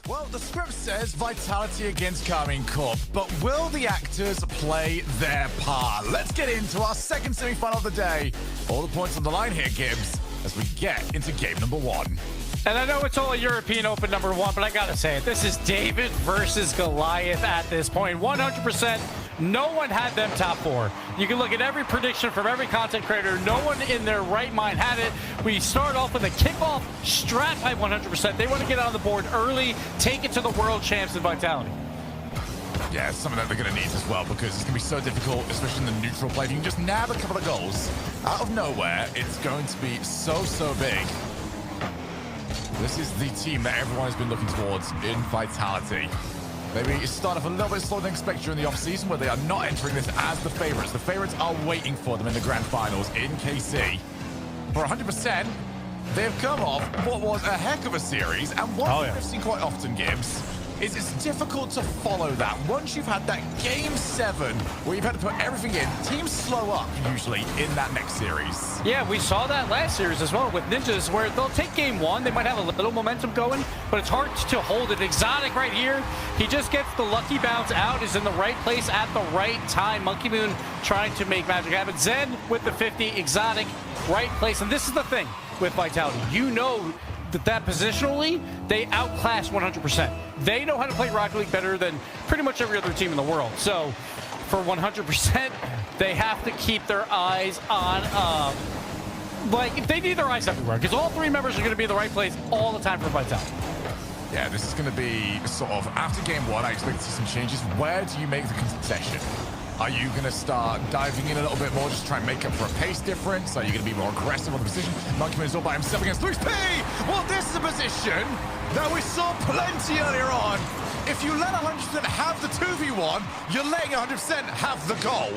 Well, the script says Vitality against Carmine Corp, but will the actors play their part? Let's get into our second semi-final of the day. All the points on the line here, Gibbs, as we get into game number 1. And I know it's all European Open number 1, but I gotta say it. This is David versus Goliath at this point. 100%. No one had them top 4. You can look at every prediction from every content creator. No one in their right mind had it. We start off with a kickoff strat by 100%. They want to get on the board early, take it to the world champs in Vitality. Yeah, it's something that they're going to need as well, because it's going to be so difficult, especially in the neutral play. If you can just nab a couple of goals out of nowhere, it's going to be so big. This is the team that everyone has been looking towards in Vitality. Maybe start off a little bit slower than expected during the offseason, where they are not entering this as the favorites. The favorites are waiting for them in the grand finals in KC. For 100%, they've come off what was a heck of a series, and one thing we've seen quite often, Gibbs, is it's difficult to follow that. Once you've had that game 7 where you've had to put everything in, teams slow up usually in that next series. Yeah, we saw that last series as well with Ninjas, where they'll take game 1, they might have a little momentum going, but it's hard to hold it. Exotic right here, he just gets the lucky bounce out, is in the right place at the right time. Monkey Moon trying to make magic happen. Zen with the 50, Exotic, right place. And this is the thing with Vitality. You know that positionally, they outclass 100%. They know how to play Rocket League better than pretty much every other team in the world. So for 100%, they have to keep their eyes on, they need their eyes everywhere, because all 3 members are going to be in the right place all the time for Vitality. Yeah, this is going to be sort of, after game 1, I expect to see some changes. Where do you make the concession? Are you going to start diving in a little bit more, just try and make up for a pace difference? Are you going to be more aggressive on the position? Monkey Man is all by himself against 3P! Well, this is a position that we saw plenty earlier on if you let 100% have the 2v1, you're letting 100% have the goal.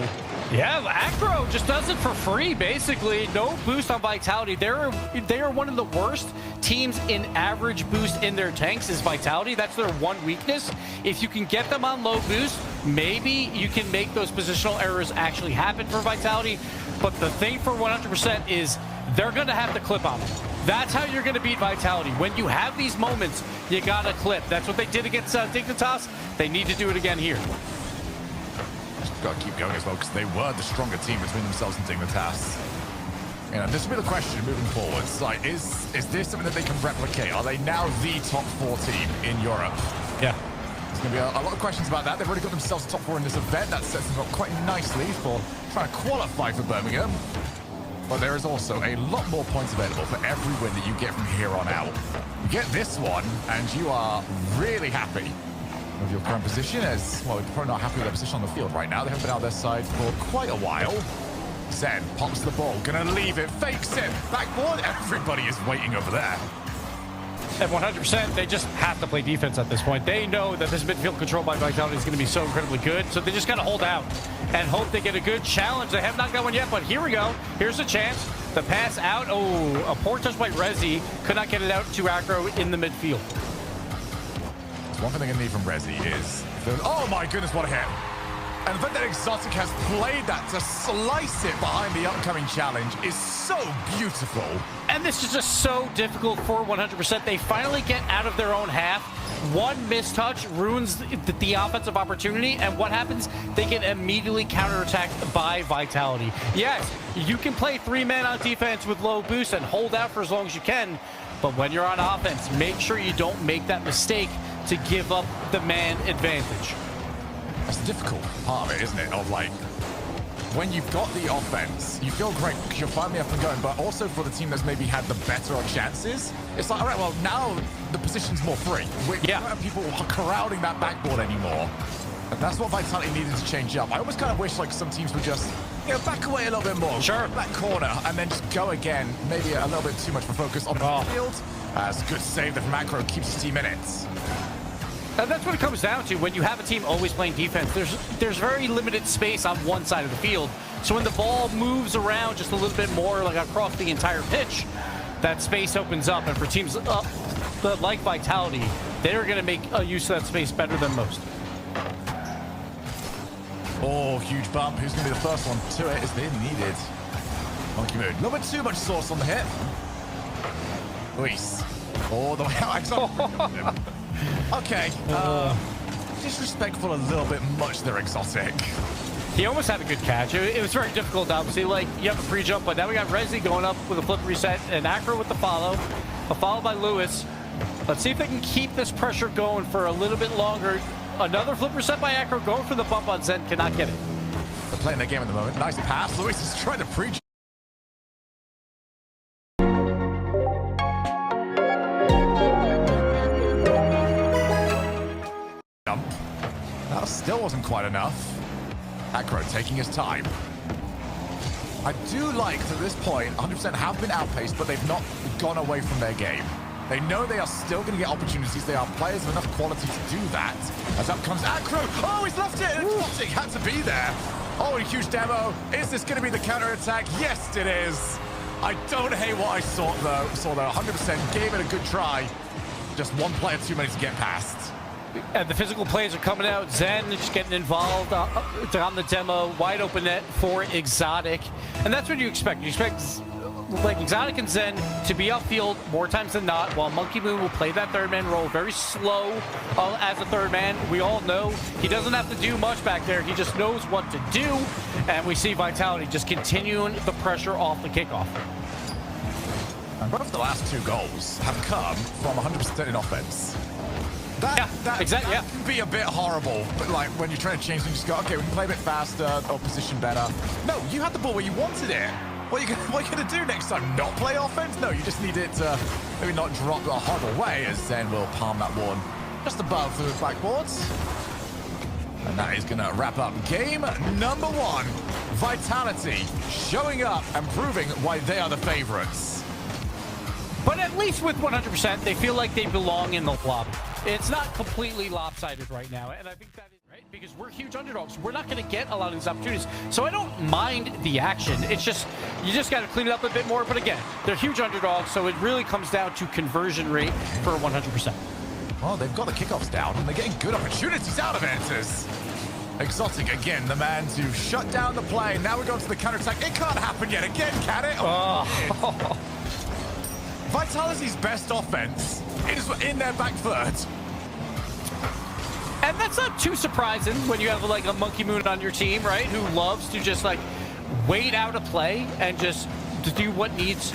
Yeah, Acro just does it for free, basically. No boost on Vitality. They are one of the worst teams in average boost in their tanks is Vitality. That's their one weakness. If you can get them on low boost, maybe you can make those positional errors actually happen for Vitality. But the thing for 100% is they're going to have to clip on them. That's how you're going to beat Vitality. When you have these moments, you got to clip. That's what they did against Dignitas. They need to do it again here. Got to keep going as well, because they were the stronger team between themselves and Dignitas. You know, this will be the question moving forwards. Like, is this something that they can replicate? Are they now the top 4 team in Europe? Yeah. There's going to be a lot of questions about that. They've already got themselves top 4 in this event. That sets them up quite nicely for trying to qualify for Birmingham. But there is also a lot more points available for every win that you get from here on out. You get this one, and you are really happy with your current position, as well. You're probably not happy with their position on the field right now. They haven't been out their side for quite a while. Zen pops the ball, gonna leave it, fakes it, backboard. Everybody is waiting over there. At 100%, they just have to play defense at this point. They know that this midfield control by Vitality is going to be so incredibly good, so they just got to hold out and hope they get a good challenge. They have not got one yet, but here we go. Here's a chance. The pass out. Oh, a poor touch by Rezi. Could not get it out to Acro in the midfield. One thing they're going to need from Rezi is... Oh my goodness, what a hit. And the fact that Exotic has played that to slice it behind the upcoming challenge is so beautiful. And this is just so difficult for 100%. They finally get out of their own half. One mistouch ruins the offensive opportunity, and what happens? They get immediately counterattacked by Vitality. Yes, you can play 3-man on defense with low boost and hold out for as long as you can, but when you're on offense, make sure you don't make that mistake to give up the man advantage. That's the difficult part of it, isn't it? Of like, when you've got the offense, you feel great because you're finally up and going, but also for the team that's maybe had the better chances, it's like, all right, well, now the position's more free. We don't have people crowding that backboard anymore. And that's what Vitality needed to change up. I almost kind of wish like some teams would just, you know, back away a little bit more. Sure. That corner, and then just go again. Maybe a little bit too much of a focus on the field. That's a good save that Macro keeps his team in it. And that's what it comes down to. When you have a team always playing defense, there's very limited space on one side of the field. So when the ball moves around just a little bit more, like across the entire pitch, that space opens up. And for teams like Vitality, they're going to make use of that space better than most. Oh, huge bump. Who's going to be the first one to it? Is they needed. Monkey mood. A little bit too much sauce on the hit. Luis. All the way out. Okay. Disrespectful a little bit much there, Exotic. He almost had a good catch. It was very difficult, obviously. Like, you have a pre-jump, but now we got Rezi going up with a flip reset and Acro with the follow. A follow by Lewis. Let's see if they can keep this pressure going for a little bit longer. Another flip reset by Acro, going for the bump on Zen, cannot get it. They're playing their game at the moment. Nice pass. Luis is trying to pre-jump. That still wasn't quite enough. Acro taking his time. I do like, to this point, 100% have been outpaced, but they've not gone away from their game. They know they are still going to get opportunities. They are players of enough quality to do that. As up comes Acro. Oh, he's left it. Exotic had to be there. Oh, a huge demo. Is this going to be the counter-attack? Yes, it is. I don't hate what I saw, though. 100% gave it a good try. Just one player too many to get past. And the physical plays are coming out. Zen just getting involved on the demo. Wide open net for Exotic. And that's what you expect. You expect like Exotic and Zen to be upfield more times than not, while Monkey Moon will play that third man role very slow as a third man. We all know he doesn't have to do much back there. He just knows what to do. And we see Vitality just continuing the pressure off the kickoff. And both the last 2 goals have come from 100% in offense. That can be a bit horrible, but like when you're trying to change things, you just go, okay, we can play a bit faster or position better. No, you had the ball where you wanted it. What are you going to do next time? Not play offense? No, you just need it to maybe not drop the horrible way, as Zen will palm that one just above the backboards. And that is going to wrap up game number 1. Vitality showing up and proving why they are the favorites. But at least with 100%, they feel like they belong in the lobby. it's not completely lopsided right now, and I think that is right because we're huge underdogs. We're not going to get a lot of these opportunities, so I don't mind the action. It's just you just got to clean it up a bit more. But again, they're huge underdogs, so it really comes down to conversion rate for 100%. Well, they've got the kickoffs down, and they're getting good opportunities out of Enters. Exotic again, the man to shut down the play. Now we're going to the counter-attack. It can't happen yet again, can it? Oh. Vitality's best offense is in their back third. And that's not too surprising when you have like a Monkey Moon on your team, right? Who loves to just like wait out a play and just to do what needs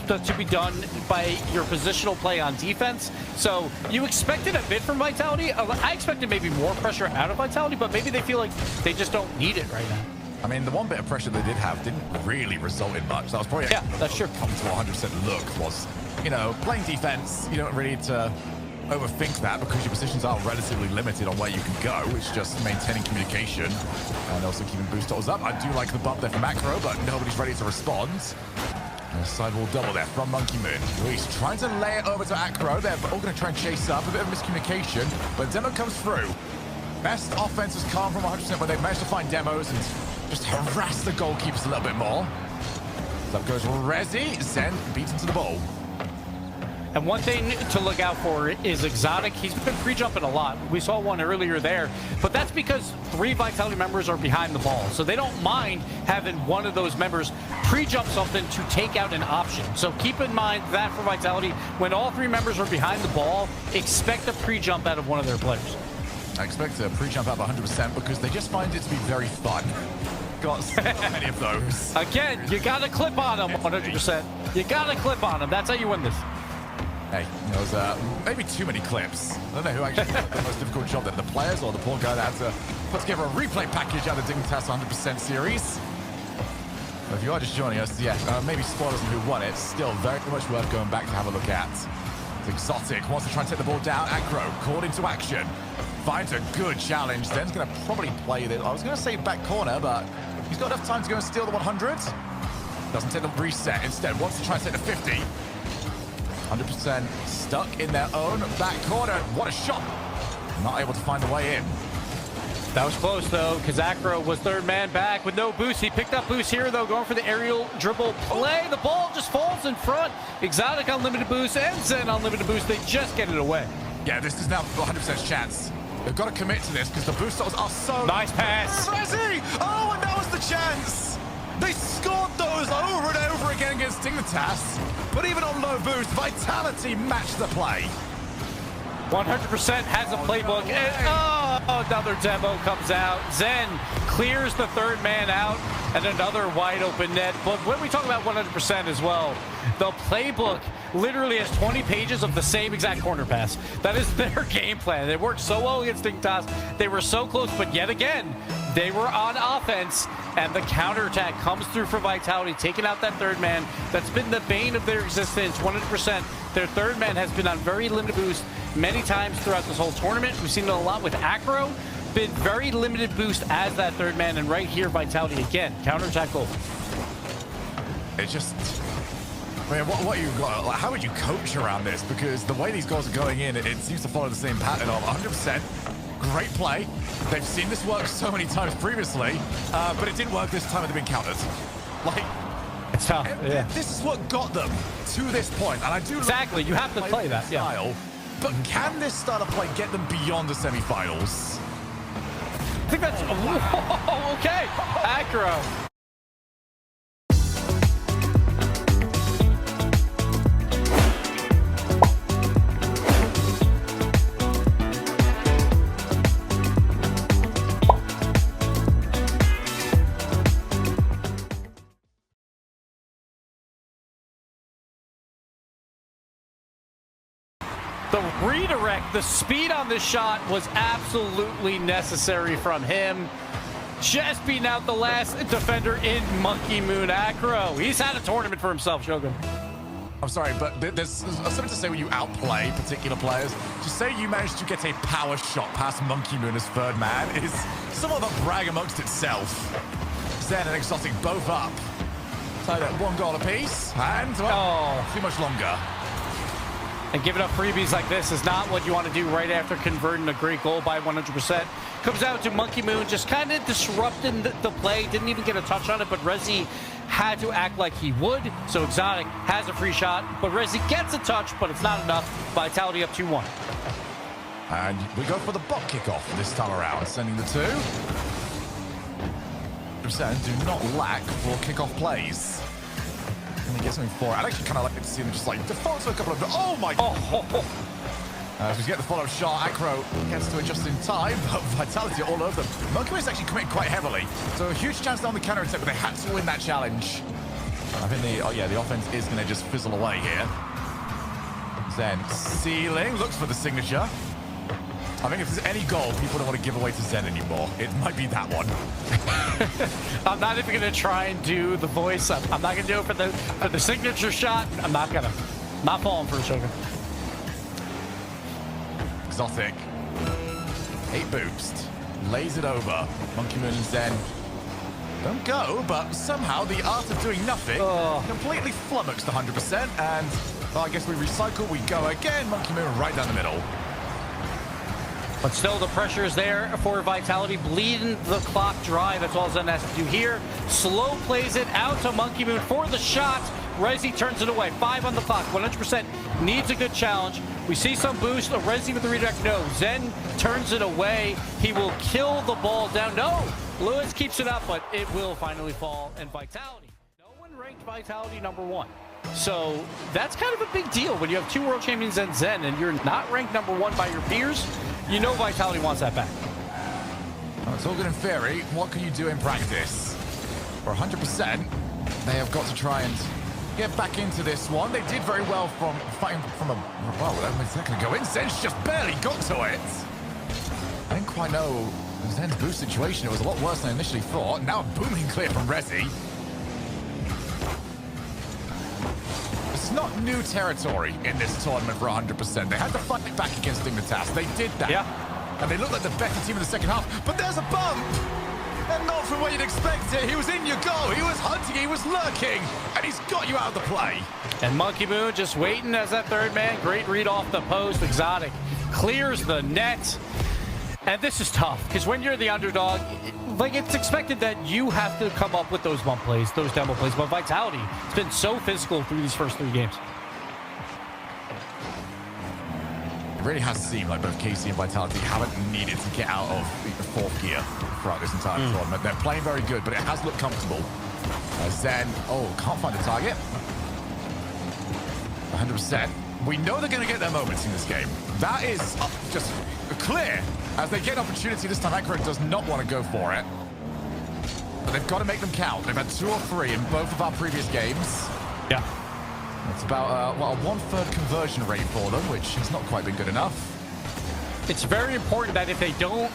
to be done by your positional play on defense. So you expected a bit from Vitality. I expected maybe more pressure out of Vitality, but maybe they feel like they just don't need it right now. I mean, the one bit of pressure they did have didn't really result in much. That was probably that's true. Come to 100% look was, you know, playing defense. You don't really need to overthink that because your positions are relatively limited on where you can go. It's just maintaining communication and also keeping boost totals up. I do like the bump there from Macro, but nobody's ready to respond. And a sidewall double there from Monkey Moon. He's trying to lay it over to Acro. They're all going to try and chase up. A bit of miscommunication, but Demo comes through. Best offense has come from 100% where they've managed to find demos and just harass the goalkeepers a little bit more. So up goes Rezi. Zen beats into the ball. And one thing to look out for is Exotic. He's been pre-jumping a lot. We saw one earlier there, but that's because 3 Vitality members are behind the ball. So they don't mind having one of those members pre-jump something to take out an option. So keep in mind that for Vitality, when all 3 members are behind the ball, expect a pre-jump out of one of their players. I expect a pre-jump out of 100% because they just find it to be very fun. Got so many of those. Again, you got to clip on them 100%. You got to clip on them. That's how you win this. Hey, there was maybe too many clips. I don't know who actually did the most difficult job there, the players or the poor guy that had to put together a replay package out of the Dignitas 100% series. But if you are just joining us, maybe spoilers on who won it. Still very much worth going back to have a look at. It's Exotic wants to try and take the ball down. Acro called into action. Finds a good challenge. Zen's going to probably play this. I was going to say back corner, but he's got enough time to go and steal the 100. Doesn't take the reset. Instead, wants to try and take the 50. 100% stuck in their own back corner. What a shot. Not able to find the way in. That was close, though, because Acro was third man back with no boost. He picked up boost here, though, going for the aerial dribble play. The ball just falls in front. Exotic unlimited boost and Zen unlimited boost. They just get it away. Yeah, this is now 100% chance. They've got to commit to this because the boost totals are so... Nice pass. Rezi! Oh, and that was the chance. They scored those over and over again against Dignitas. But even on low boost, Vitality matched the play. 100% has a playbook. And, another demo comes out. Zen clears the third man out and another wide open net. But when we talk about 100% as well, the playbook literally has 20 pages of the same exact corner pass. That is their game plan. They worked so well against Dignitas. They were so close, but yet again, they were on offense, and the counterattack comes through for Vitality, taking out that third man. That's been the bane of their existence, 100%. Their third man has been on very limited boost many times throughout this whole tournament. We've seen it a lot with Acro. Been very limited boost as that third man, and right here, Vitality again, counterattack goal. It's just... I mean, what you got? Like, how would you coach around this? Because the way these goals are going in, it seems to follow the same pattern of 100%. Great play. They've seen this work so many times previously, but it didn't work this time. They've been countered. Like, it's tough. Yeah. This is what got them to this point, and I do exactly. You have to play that style. Yeah. But can this style of play get them beyond the semifinals? I think that's okay. Acro. The redirect, the speed on this shot was absolutely necessary from him. Just beating out the last defender in Monkey Moon Acro. He's had a tournament for himself, Shogun. I'm sorry, but there's something to say when you outplay particular players. To say you managed to get a power shot past Monkey Moon as third man is somewhat of a brag amongst itself. Zen and Exotic both up. Tied at 1 goal apiece, and, well, too much longer. And giving up freebies like this is not what you want to do right after converting a great goal by 100%. Comes out to Monkey Moon, just kind of disrupting the play. Didn't even get a touch on it, but Rezi had to act like he would. So Exotic has a free shot, but Rezi gets a touch, but it's not enough. Vitality up 2-1. And we go for the bot kickoff this time around, sending the 2. Do not lack for kickoff plays. And he gets something for it. I'd actually kind of like to see them just like default to a couple of... Oh my god! As we get the follow-up shot, Acro gets to it just in time, but Vitality all over them. Monkey is actually committing quite heavily. So a huge chance down the counter-attack, but they had to win that challenge. I think the offense is going to just fizzle away here. Zen ceiling, looks for the signature. I think if there's any goal people don't want to give away to Zen anymore, it might be that one. I'm not even going to try and do the voice. I'm not going to do it for the signature shot. I'm not going to. Not falling for a Shogun. Exotic. 8 boost. Lays it over. Monkey Moon and Zen don't go, but somehow the art of doing nothing completely flummoxed 100%. And well, I guess we recycle, we go again. Monkey Moon right down the middle. But still, the pressure is there for Vitality, bleeding the clock dry. That's all Zen has to do here. Slow plays it out to Monkey Moon for the shot. Rezi turns it away. 5 on the clock. 100% needs a good challenge. We see some boost. Rezi with the redirect. No. Zen turns it away. He will kill the ball down. No. Lewis keeps it up, but it will finally fall. And Vitality. No one ranked Vitality #1. So that's kind of a big deal when you have 2 world champions and Zen and you're not ranked #1 by your peers. You know Vitality wants that back. Well, it's all good in theory. What can you do in practice? For 100%, they have got to try and get back into this one. They did very well from fighting from a... Well, it's not going to go in. Zen's just barely got to it. I didn't quite know Zen's boost situation. It was a lot worse than I initially thought. Now booming clear from Rezi. It's not new territory in this tournament for 100%. They had to fight it back against Dignitas. They did that. Yeah. And they looked like the better team in the second half. But there's a bump! And not from what you'd expect it. He was in your goal. He was hunting. He was lurking. And he's got you out of the play. And Monkey Moon just waiting as that third man. Great read off the post. Exotic clears the net. And this is tough. Because when you're the underdog, like it's expected that you have to come up with those bump plays, those demo plays. But Vitality has been so physical through these first 3 games. It really has seemed like both KC and Vitality haven't needed to get out of the 4th gear throughout this entire tournament. They're playing very good, but it has looked comfortable. Zen, can't find the target. 100%. We know they're going to get their moments in this game. That is just clear. As they get an opportunity this time, Acro does not want to go for it. But they've got to make them count. They've had 2 or 3 in both of our previous games. Yeah. It's about a 1/3 conversion rate for them, which has not quite been good enough. It's very important that if they don't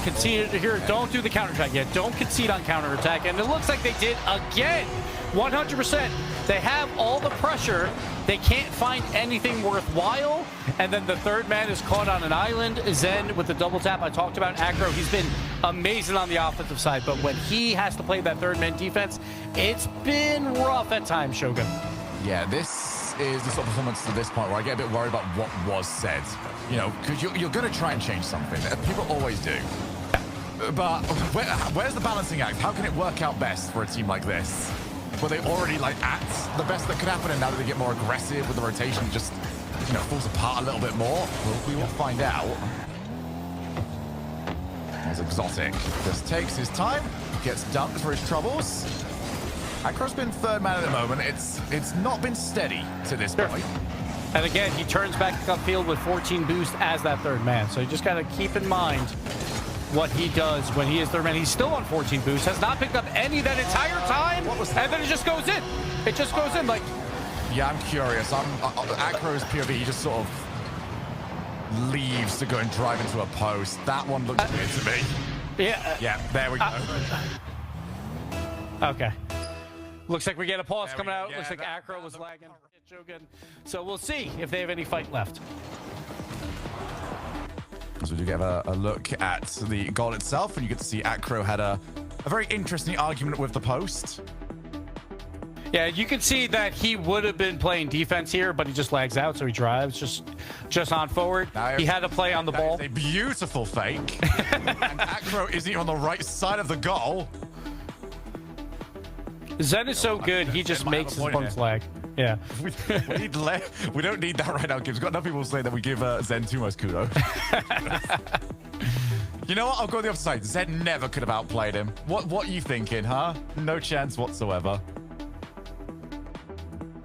concede here, don't do the counterattack yet. Don't concede on counterattack. And it looks like they did again. 100%. They have all the pressure. They can't find anything worthwhile. And then the third man is caught on an island. Zen with the double tap I talked about. Acro, he's been amazing on the offensive side. But when he has to play that third man defense, it's been rough at times, Shogun. Yeah, this is the sort of performance to this point where I get a bit worried about what was said. You know, because you're going to try and change something. People always do. But where's the balancing act? How can it work out best for a team like this? Were they already like at the best that could happen, and now that they get more aggressive with the rotation, just falls apart a little bit more? We will find out. There's Exotic. Just takes his time, gets dumped for his troubles. Acro's been third man at the moment. It's not been steady to this point. And again, he turns back upfield with 14 boost as that third man. So you just got to keep in mind what he does when he is third man. He's still on 14 boost, has not picked up any that entire time, and then it just goes in. It just goes in like... Yeah, I'm curious. Acro's POV, he just sort of leaves to go and drive into a post. That one looks weird to me. Yeah. Yeah, there we go. Okay. Looks like we get a pause coming out. Looks like Acro was lagging. So we'll see if they have any fight left. So we do get a look at the goal itself, and you get to see Acro had a very interesting argument with the post. Yeah, you can see that he would have been playing defense here, but he just lags out, so he drives just on forward. Now, he had to play on the ball. That is a beautiful fake. And Acro isn't even on the right side of the goal. Zen is so good, he just makes his opponents lag. Yeah. We don't need that right now, Gibbs. Got enough people saying that we give Zen too much kudos. You know what? I'll go the other side. Zen never could have outplayed him. What are you thinking, huh? No chance whatsoever.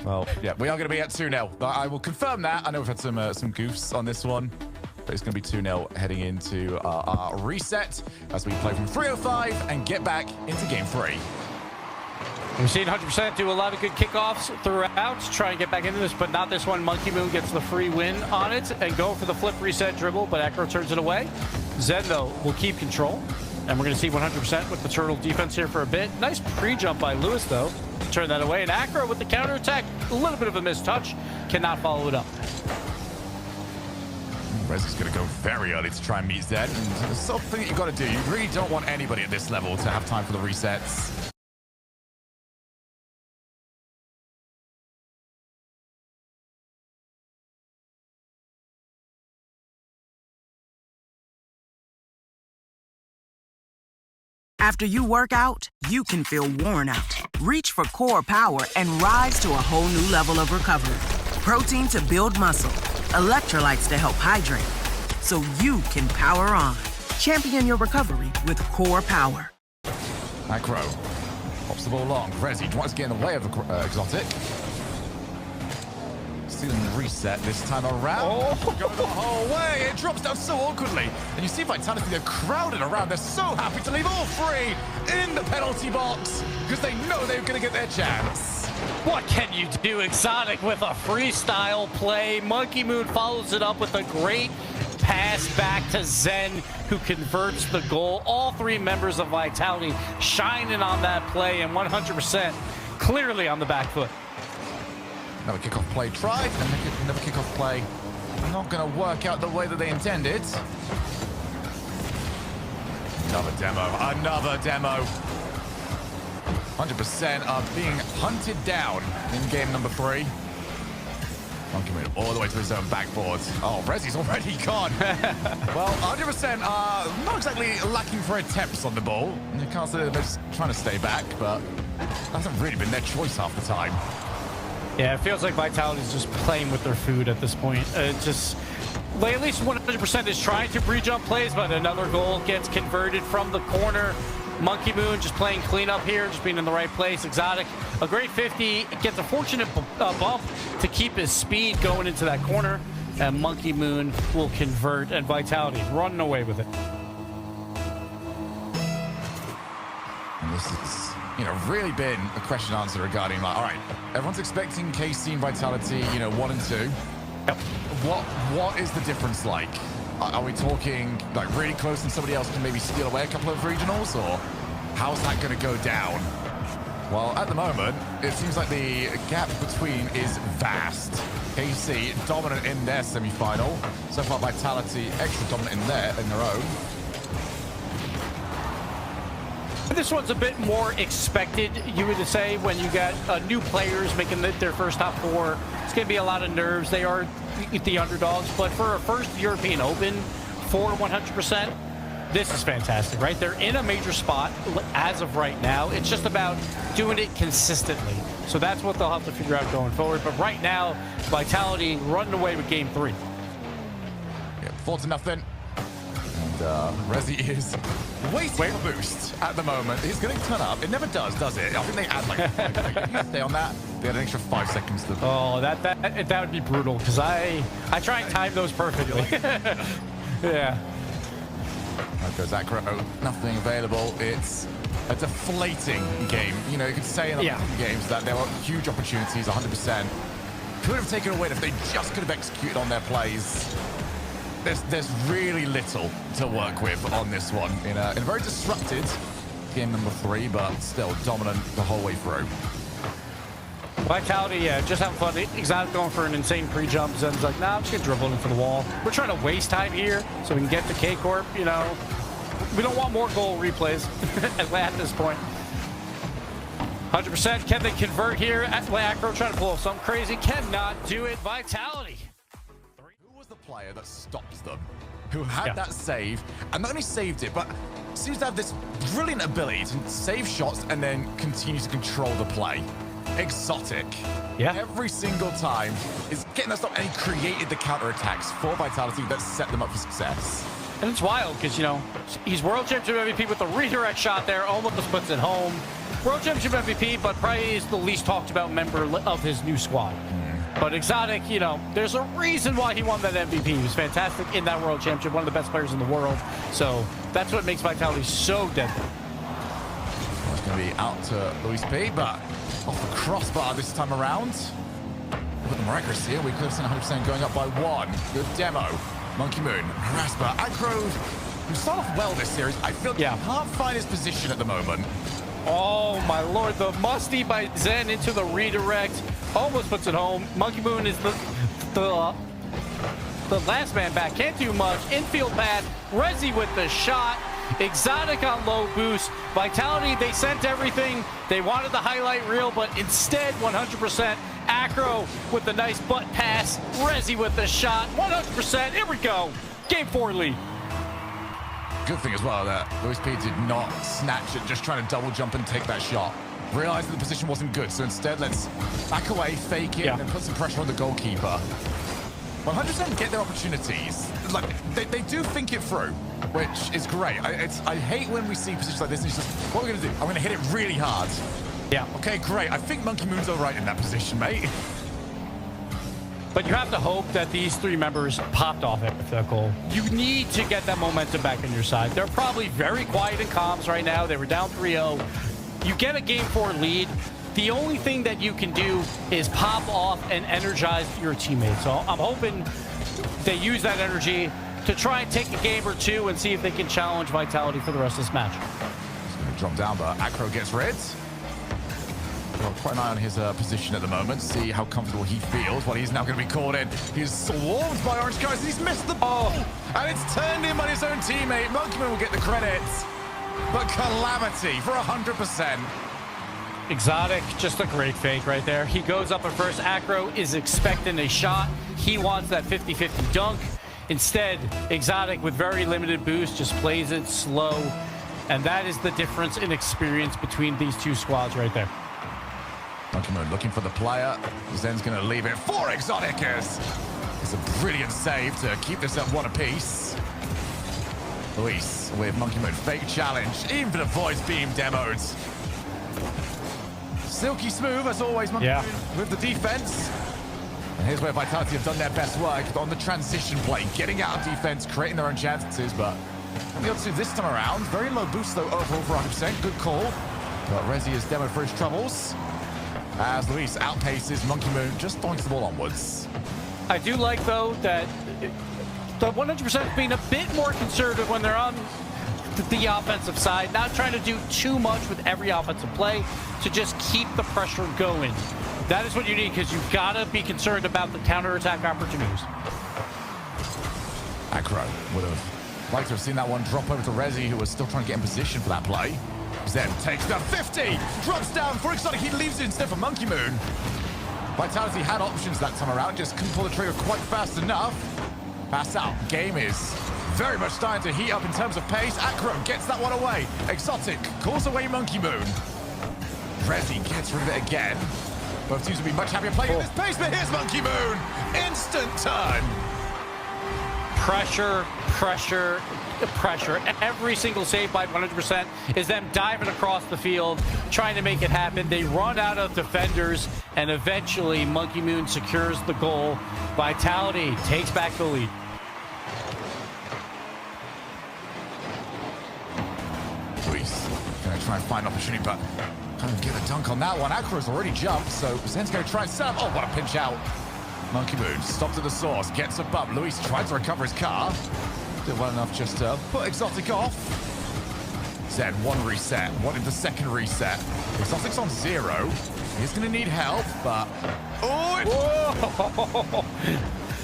Well, yeah, we are going to be at 2-0. I will confirm that. I know we've had some goofs on this one, but it's going to be 2-0 heading into our reset as we play from 3:05 and get back into game 3. We've seen 100% do a lot of good kickoffs throughout to try and get back into this, but not this one. Monkey Moon gets the free win on it and go for the flip reset dribble, but Acro turns it away. Zen, though, will keep control, and we're going to see 100% with the turtle defense here for a bit. Nice pre-jump by Lewis, though. Turn that away, and Acro with the counterattack. A little bit of a missed touch. Cannot follow it up. Rez is going to go very early to try and meet Zed, and there's something that you've got to do. You really don't want anybody at this level to have time for the resets. After you work out, you can feel worn out. Reach for Core Power and rise to a whole new level of recovery. Protein to build muscle, electrolytes to help hydrate, so you can power on. Champion your recovery with Core Power. Acro pops the ball long. Rezi tries to get in the way of the exotic. Stealing the reset this time around. Oh, go the whole way. It drops down so awkwardly. And you see Vitality, they're crowded around. They're so happy to leave all three in the penalty box because they know they're going to get their chance. What can you do, Exotic, with a freestyle play? Monkey Moon follows it up with a great pass back to Zen, who converts the goal. All three members of Vitality shining on that play, and 100% clearly on the back foot. Another kickoff play tried, and another kickoff play not going to work out the way that they intended. Another demo. 100% are being hunted down in game number 3. Monkey Moon all the way to his own backboard. Oh, Rezi's already gone. Well, 100% are not exactly lacking for attempts on the ball. You can't say they're just trying to stay back, but that hasn't really been their choice half the time. Yeah, it feels like Vitality's just playing with their food at this point. Just, like, at least 100% is trying to pre-jump plays, but another goal gets converted from the corner. Monkey Moon just playing cleanup here, just being in the right place. Exotic, a great 50, gets a fortunate bump to keep his speed going into that corner, and Monkey Moon will convert, and Vitality running away with it. And this is, really been a question and answer regarding, like, all right, everyone's expecting KC and Vitality, 1 and 2. Yep. What is the difference like? Are we talking like really close and somebody else can maybe steal away a couple of regionals, or how's that going to go down? Well, at the moment, it seems like the gap between is vast. KC dominant in their semi-final. So far, Vitality extra dominant in their own. This one's a bit more expected, you would say, when you got new players making their first top 4. It's going to be a lot of nerves. They are the underdogs, but for a first European Open for 100%, this is fantastic, right? They're in a major spot as of right now. It's just about doing it consistently. So that's what they'll have to figure out going forward. But right now, Vitality running away with game 3. Yeah, 4-0. And Rezi is waiting for boost at the moment. He's going to turn up. It never does it? I think they add like stay on that. They had an extra 5 seconds to. Oh, that would be brutal because I try and time those perfectly. Yeah. There goes Acro. Nothing available. It's a deflating game. You could say in other games that there were huge opportunities. 100% could have taken away if they just could have executed on their plays. There's really little to work with on this one in a very disrupted game number 3, but still dominant the whole way through. Vitality, just having fun. Exotic going for an insane pre-jump. Zen's like, nah, I'm just gonna dribble into the wall. We're trying to waste time here so we can get to K-Corp, We don't want more goal replays at this point. 100%. Can they convert here? Acro trying to pull off something crazy. Cannot do it. Vitality. Who was the player that stopped them? Who had that save, and not only saved it, but seems to have this brilliant ability to save shots and then continue to control the play. Exotic. Yeah. Every single time is getting that stop, and he created the counterattacks for Vitality that set them up for success. And it's wild because, you know, he's World Championship MVP with the redirect shot there. Almost puts it home. World Championship MVP, but probably is the least talked about member of his new squad. But Exotic, you know, there's a reason why he won that MVP. He was fantastic in that World Championship, one of the best players in the world. So that's what makes Vitality so deadly. Well, it's going to be out to Luis P, but off the crossbar this time around. With the miraculous here, we could have seen 100% going up by 1. Good demo. Monkey Moon, Rasper, Acro, who started off well this series. I feel he can't find his position at the moment. Oh my lord, the musty by Zen into the redirect. Almost puts it home. Monkey Moon is the last man back. Can't do much. Infield pass. Rezi with the shot. Exotic on low boost. Vitality, they sent everything. They wanted the highlight reel, but instead 100%. Acro with the nice butt pass. Rezi with the shot. 100%. Here we go. Game 4 lead. Good thing as well that Luis P did not snatch it, just trying to double jump and take that shot. Realized that the position wasn't good, so instead let's back away, fake it, and then put some pressure on the goalkeeper. 100% get their opportunities. Like they do think it through, which is great. I hate when we see positions like this and it's just, what are we gonna do? I'm gonna hit it really hard. Yeah. Okay, great. I think Monkey Moon's all right in that position, mate. But you have to hope that these 3 members popped off it with that goal. You need to get that momentum back on your side. They're probably very quiet in comms right now. They were down 3-0. You get a Game 4 lead. The only thing that you can do is pop off and energize your teammates. So I'm hoping they use that energy to try and take a game or 2 and see if they can challenge Vitality for the rest of this match. He's going to drop down, but Acro gets red. Well, quite an eye on his position at the moment, see how comfortable he feels. Well, he's now going to be caught in. He's swarmed by orange guys. He's missed the ball, and it's turned him on his own teammate. Monkeyman will get the credits, but Calamity for 100%. Exotic, just a great fake right there. He goes up at first. Acro is expecting a shot. He wants that 50-50 dunk. Instead, Exotic with very limited boost just plays it slow, and that is the difference in experience between these 2 squads right there. Monkey Moon looking for the player. Zen's going to leave it for Exotic. It's a brilliant save to keep this at 1 apiece. Luis with Monkey Moon. Fake challenge. Even avoids beam demoed. Silky smooth as always, Monkey Moon with the defense. And here's where Vitality have done their best work on the transition play. Getting out of defense, creating their own chances, but on the other 2 this time around. Very low boost though overall for 100%. Good call. But Rezi has demoed for his troubles. As Luis outpaces Monkey Moon, just points the ball onwards. I do like, though, that the 100% being a bit more conservative when they're on the offensive side, not trying to do too much with every offensive play, to just keep the pressure going. That is what you need, because you've got to be concerned about the counterattack opportunities. Acro would have liked to have seen that one drop over to Rezi, who was still trying to get in position for that play. Zen takes the 50, drops down for Exotic. He leaves it instead for Monkey Moon. Vitality had options that time around, just couldn't pull the trigger quite fast enough. Pass out. Game is very much starting to heat up in terms of pace. Acro gets that one away. Exotic calls away Monkey Moon. Rezi gets rid of it again. Both teams will be much happier playing at this pace, but here's Monkey Moon. Instant turn. Pressure, pressure, pressure. Every single save by 100% is them diving across the field, trying to make it happen. They run out of defenders, and eventually Monkey Moon secures the goal. Vitality takes back the lead. Luis gonna try and find an opportunity, but can't get a dunk on that one. Acro's already jumped, so Zen's gonna try and set up. Oh, what a pinch out. Monkey Moon stops at the source, gets a bump. Luis tries to recover his car. Did well enough just to put Exotic off. Zen, 1 reset, wanted the 2nd reset. Exotic's on 0. He's gonna need help, but... Oh!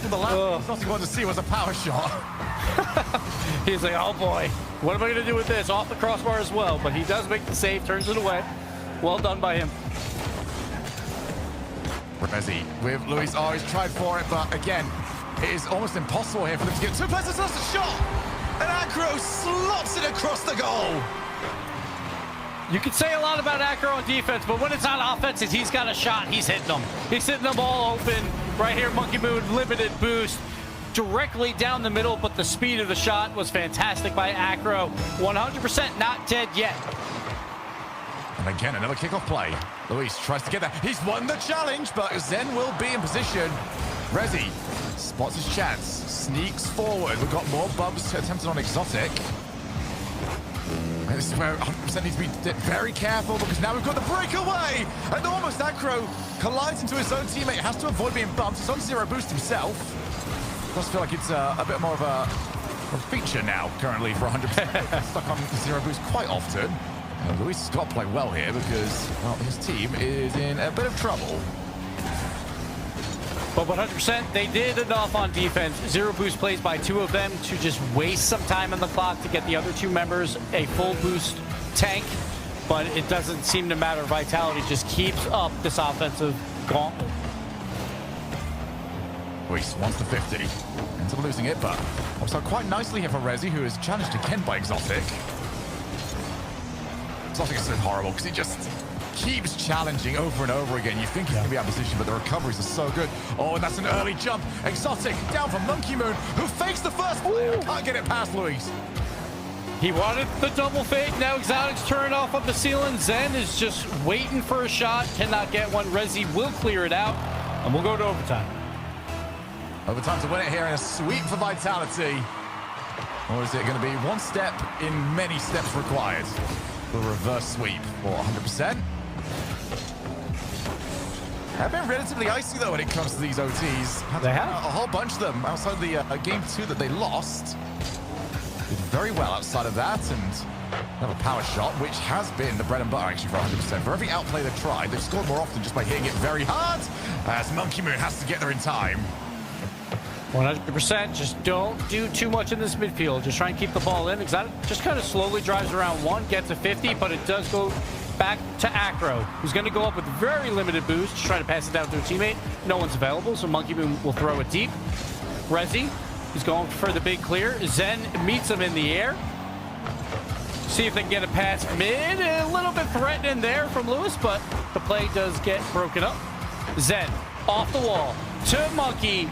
The last Exotic wanted to see was a power shot. He's like, oh boy, what am I gonna do with this? Off the crossbar as well, but he does make the save, turns it away. Well done by him. Rezi with Luis. Oh, he's tried for it, but again, it is almost impossible here for them to get two players. That's a shot! And Acro slots it across the goal. You can say a lot about Acro on defense, but when it's on offense and he's got a shot, he's hitting them. He's hitting them all open. Right here, Monkey Moon, limited boost. Directly down the middle, but the speed of the shot was fantastic by Acro. 100% not dead yet. And again, another kickoff play. Luis tries to get that. He's won the challenge, but Zen will be in position. Rezi spots his chance, sneaks forward. We've got more bumps attempted on Exotic. And this is where 100% needs to be very careful, because now we've got the breakaway. And almost Acro collides into his own teammate. Has to avoid being bumped. He's on zero boost himself. Does feel like it's a bit more of a feature now, currently, for 100%. Stuck on zero boost quite often. Luis has got to play well here because, well, his team is in a bit of trouble. But 100%, they did enough on defense. Zero boost plays by two of them to just waste some time on the clock to get the other two members a full boost tank. But it doesn't seem to matter. Vitality just keeps up this offensive gauntlet. Luis wants the 50. Ends up losing it, but also quite nicely here for Rezi, who is challenged again by Exotic. Exotic is so horrible because he just keeps challenging over and over again. You think he's going to be out of position, but the recoveries are so good. Oh, and that's an early jump. Exotic down from Monkey Moon, who fakes the first player. Can't get it past Luis. He wanted the double fake. Now Exotic's turning off on the ceiling. Zen is just waiting for a shot. Cannot get one. Rezi will clear it out, and we'll go to overtime. Overtime to win it here in a sweep for Vitality. Or is it going to be one step in many steps required? The reverse sweep for 100%. Have been relatively icy, though, when it comes to these OTs. They have. A whole bunch of them outside the game 2 that they lost. Did very well outside of that, and another power shot, which has been the bread and butter, actually, for 100%. For every outplay they've tried, they've scored more often just by hitting it very hard, as Monkey Moon has to get there in time. 100%. Just don't do too much in this midfield. Just try and keep the ball in. Exotic just kind of slowly drives around one, gets a 50, but it does go back to Acro, who's going to go up with very limited boost, try to pass it down to a teammate. No one's available, so Monkey Moon will throw it deep. Rezi is going for the big clear. Zen meets him in the air. See if they can get a pass mid. A little bit threatening there from Luis, but the play does get broken up. Zen off the wall to Monkey.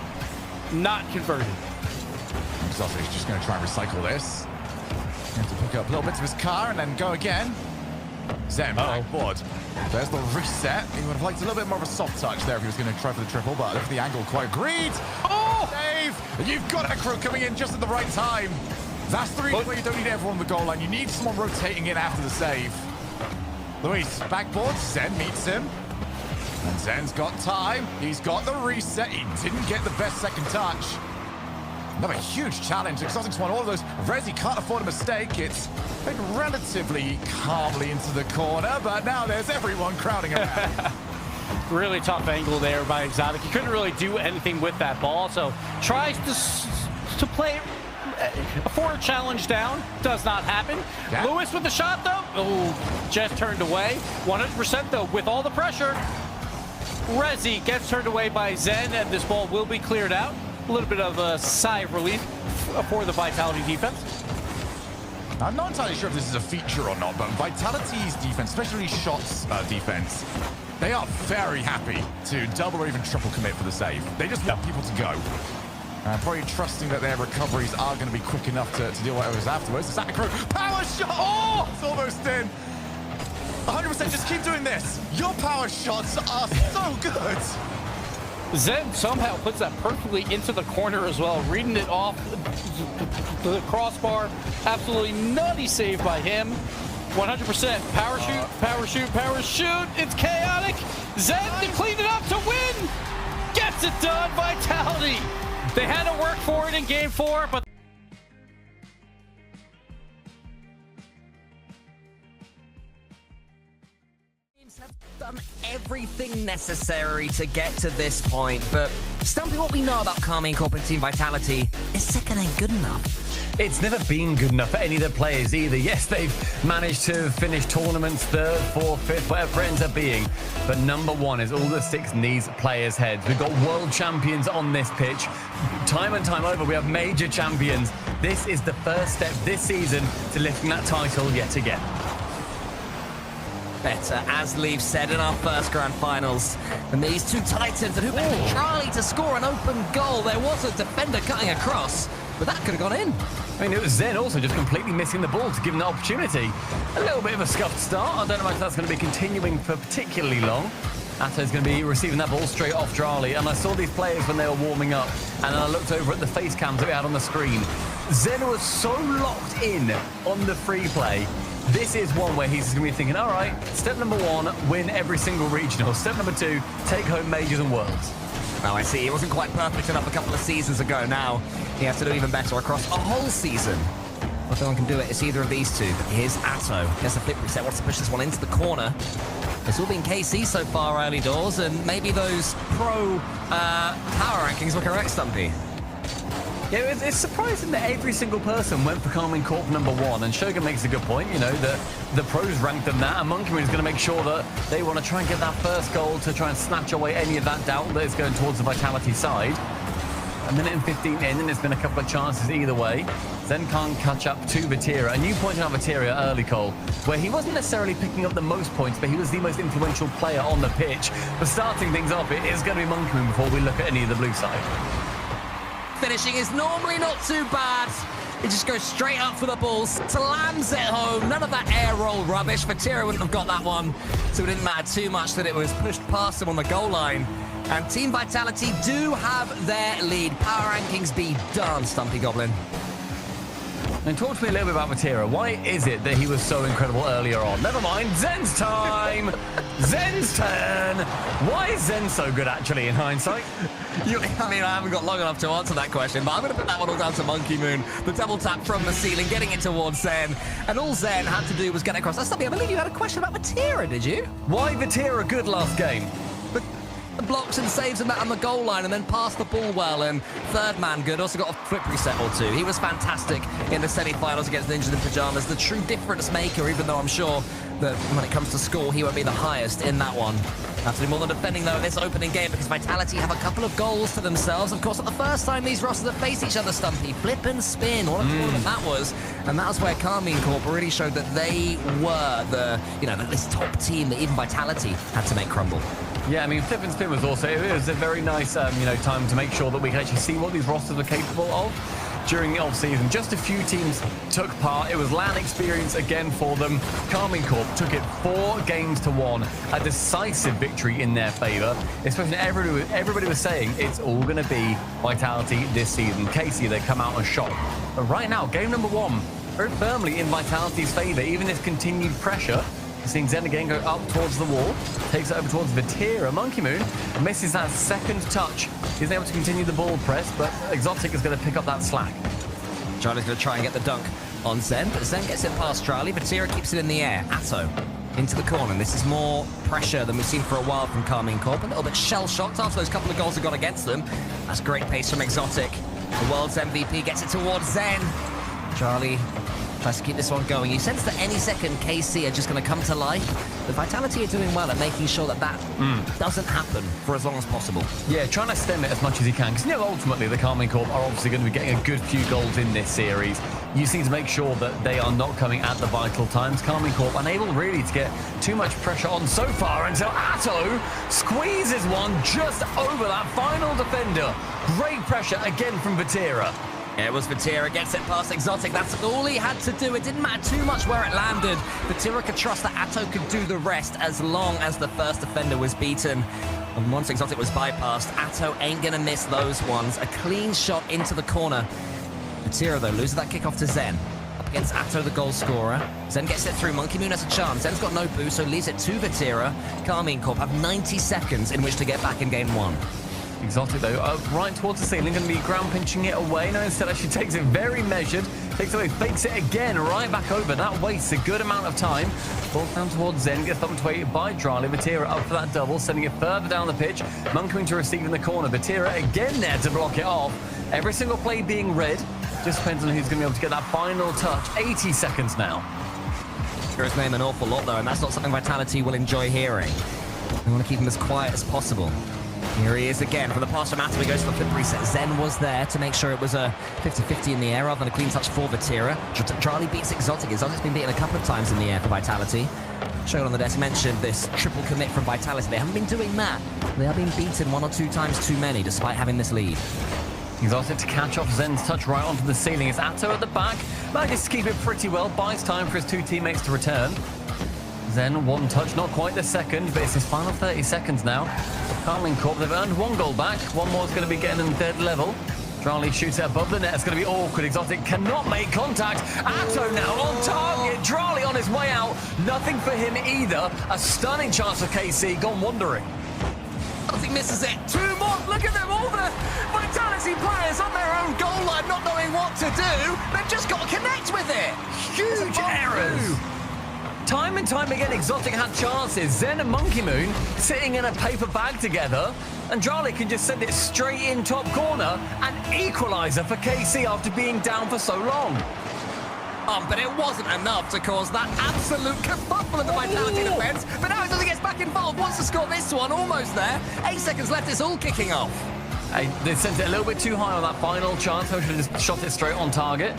Not converted. Exotic's just going to try and recycle this. Going to pick up little bits of his car and then go again. Zen backboard. There's the reset. He would have liked a little bit more of a soft touch there if he was going to try for the triple, but if the angle quite agreed. Oh! Save! You've got Acro coming in just at the right time. That's the reason why you don't need everyone on the goal line. You need someone rotating in after the save. Luis, backboard. Zen meets him. And Zen's got time. He's got the reset. He didn't get the best second touch. Another huge challenge. Exotic's won all of those. Rezi can't afford a mistake. It's been relatively calmly into the corner, but now there's everyone crowding around. Really tough angle there by Exotic. He couldn't really do anything with that ball, so tries to play a forward challenge down. Does not happen. Yeah. Luis with the shot, though. Oh, just turned away. 100%, though, with all the pressure. Rezi gets turned away by Zen, and this ball will be cleared out. A little bit of a sigh of relief for the Vitality defense. I'm not entirely sure if this is a feature or not, but Vitality's defense, especially shots defense, they are very happy to double or even triple commit for the save. They just want people to go. Probably trusting that their recoveries are going to be quick enough to deal with whatever's afterwards. It's Acro, power shot! Oh, it's almost in. 100%, just keep doing this. Your power shots are so good. Zen somehow puts that perfectly into the corner as well, reading it off the crossbar. Absolutely nutty save by him. 100%. Power shoot, power shoot, power shoot. It's chaotic. Zen to clean it up to win. Gets it done. Vitality. They had to work for it in game 4, but have done everything necessary to get to this point, but still what we know about Karmine Corp and Team Vitality is second ain't good enough. it's never been good enough for any of the players either. Yes, they've managed to finish tournaments 3rd, 4th, 5th, whatever it ends up being. But number one is all that sticks in these players' heads. We've got world champions on this pitch. Time and time over, we have major champions. This is the first step this season to lifting that title yet again. Better, as Leaf said in our first grand finals, than these two titans, and who better Charlie to score an open goal. There was a defender cutting across, but that could have gone in. I mean, it was Zen also just completely missing the ball to give him the opportunity. A little bit of a scuffed start. I don't know if that's going to be continuing for particularly long. Atto's going to be receiving that ball straight off Charlie, and I saw these players when they were warming up, and then I looked over at the face cams that we had on the screen. Zen was so locked in on the free play. This is one where he's going to be thinking, all right, step number one, win every single regional. Step number two, take home majors and worlds. Now I see, he wasn't quite perfect enough a couple of seasons ago. Now he has to do even better across a whole season. If no one can do it, it's either of these two. But here's Atto. Gets a flip reset, wants to push this one into the corner. It's all been KC so far early doors, and maybe those pro power rankings were correct, Stumpy. Yeah, it's surprising that every single person went for Carmine Corp number one, and Shogun makes a good point, you know, that the pros ranked them that, and Monkey Moon is going to make sure that they want to try and get that first goal to try and snatch away any of that doubt that is going towards the Vitality side. A minute and 15 in, and there's been a couple of chances either way. Zen can't catch up to Vatira, and you pointed out Vatira early, Cole, where he wasn't necessarily picking up the most points, but he was the most influential player on the pitch. But starting things off, it is going to be Monkey Moon before we look at any of the blue side. Finishing is normally not too bad. He just goes straight up for the ball, slams it home. None of that air roll rubbish. Vatira wouldn't have got that one, so it didn't matter too much that it was pushed past him on the goal line. And Team Vitality do have their lead. Power rankings be done, Stumpy Goblin. And talk to me a little bit about Vatira. Why is it that he was so incredible earlier on? Never mind, Zen's time! Zen's turn! Why is Zen so good, actually, in hindsight? I mean, I haven't got long enough to answer that question, but I'm going to put that one all down to Monkey Moon. The double tap from the ceiling, getting it towards Zen. And all Zen had to do was get across. That's something, I believe you had a question about Vatira, did you? Why Vatira good last game? Blocks and saves him out on the goal line and then passed the ball well, and third man good, also got a flip reset or two. He was fantastic in the semi-finals against Ninjas in Pyjamas, the true difference maker, even though I'm sure that when it comes to score, he won't be the highest in that one. Have to do more than defending, though, in this opening game, because Vitality have a couple of goals to themselves. Of course, not the first time these rosters have faced each other, Stumpy. Flip and spin, what a tournament that was. And that was where Carmine Corp really showed that they were this top team that even Vitality had to make crumble. Yeah, I mean, Flip and Spin was also, it was a very nice, time to make sure that we can actually see what these rosters are capable of during the off-season. Just a few teams took part. It was LAN experience again for them. Carmine Corp took it 4 games to 1, a decisive victory in their favor. Especially everybody was saying it's all going to be Vitality this season. Casey, they come out and shot. But right now, game number 1, very firmly in Vitality's favor. Even this continued pressure, seeing Zen again go up towards the wall, takes it over towards Vatira. Monkey Moon misses that second touch. He's able to continue the ball press, but Exotic is going to pick up that slack. Charlie's going to try and get the dunk on Zen, but Zen gets it past Charlie. Vatira keeps it in the air. Atto into the corner. This is more pressure than we've seen for a while from Carmine Corp. A little bit shell-shocked after those couple of goals have gone against them. That's great pace from Exotic. The world's MVP gets it towards Zen. Charlie tries to keep this one going. You sense that any second KC are just going to come to life. The Vitality are doing well at making sure that doesn't happen for as long as possible. Yeah, trying to stem it as much as he can. Because, ultimately, the Carmine Corp are obviously going to be getting a good few goals in this series. You just need to make sure that they are not coming at the vital times. Carmine Corp unable really to get too much pressure on so far until Atto squeezes one just over that final defender. Great pressure again from Vatira. Yeah, it was Vatira, gets it past Exotic. That's all he had to do. It didn't matter too much where it landed. Vatira could trust that Atto could do the rest as long as the first defender was beaten. And once Exotic was bypassed, Atto ain't gonna miss those ones. A clean shot into the corner. Vatira, though, loses that kickoff to Zen. Up against Atto, the goal scorer. Zen gets it through. Monkey Moon has a chance. Zen's got no boost, so leaves it to Vatira. Carmine Corp have 90 seconds in which to get back in game 1. Exotic, though, right towards the ceiling, going to be ground pinching it away. No, instead actually takes it very measured, takes it away, fakes it again, right back over. That wastes a good amount of time. Ball down towards Zen, gets bumped away by Drali. Vatira up for that double, sending it further down the pitch. Monkey Moon to receive in the corner. Vatira again there to block it off. Every single play being read. Just depends on who's going to be able to get that final touch. 80 seconds now. His name an awful lot, though, and that's not something Vitality will enjoy hearing. They want to keep him as quiet as possible. Here he is again. From the pass from Atom, he goes for the flip reset. Zen was there to make sure it was a 50-50 in the air rather than a clean touch for Vatira. Charlie beats Exotic. Exotic's been beaten a couple of times in the air for Vitality. Shown on the desk mentioned this triple commit from Vitality. They haven't been doing that. They are being beaten 1 or 2 times too many, despite having this lead. Exotic to catch off Zen's touch right onto the ceiling. It's Atto at the back. Manages to keep it pretty well. Buys time for his 2 teammates to return. Zen, 1 touch, not quite the second, but it's his final 30 seconds now. Carling Corp, they've earned 1 goal back. 1 more is going to be getting them dead level. Charlie shoots it above the net. It's going to be awkward. Exotic cannot make contact. Atto now on target. Drali on his way out. Nothing for him either. A stunning chance for KC. Gone wandering. He misses it. 2 more. Look at them, all the Vitality players on their own goal line, not knowing what to do. They've just got to connect with it. Huge errors. Time and time again, Exotic had chances. Zen and Monkey Moon sitting in a paper bag together, and Drali can just send it straight in top corner. An equaliser for KC after being down for so long. But it wasn't enough to cause that absolute kerfuffle in the Vitality defense. But now Exotic gets back involved, wants to score this one, almost there. 8 seconds left, it's all kicking off. Hey, they sent it a little bit too high on that final chance. I should have just shot it straight on target.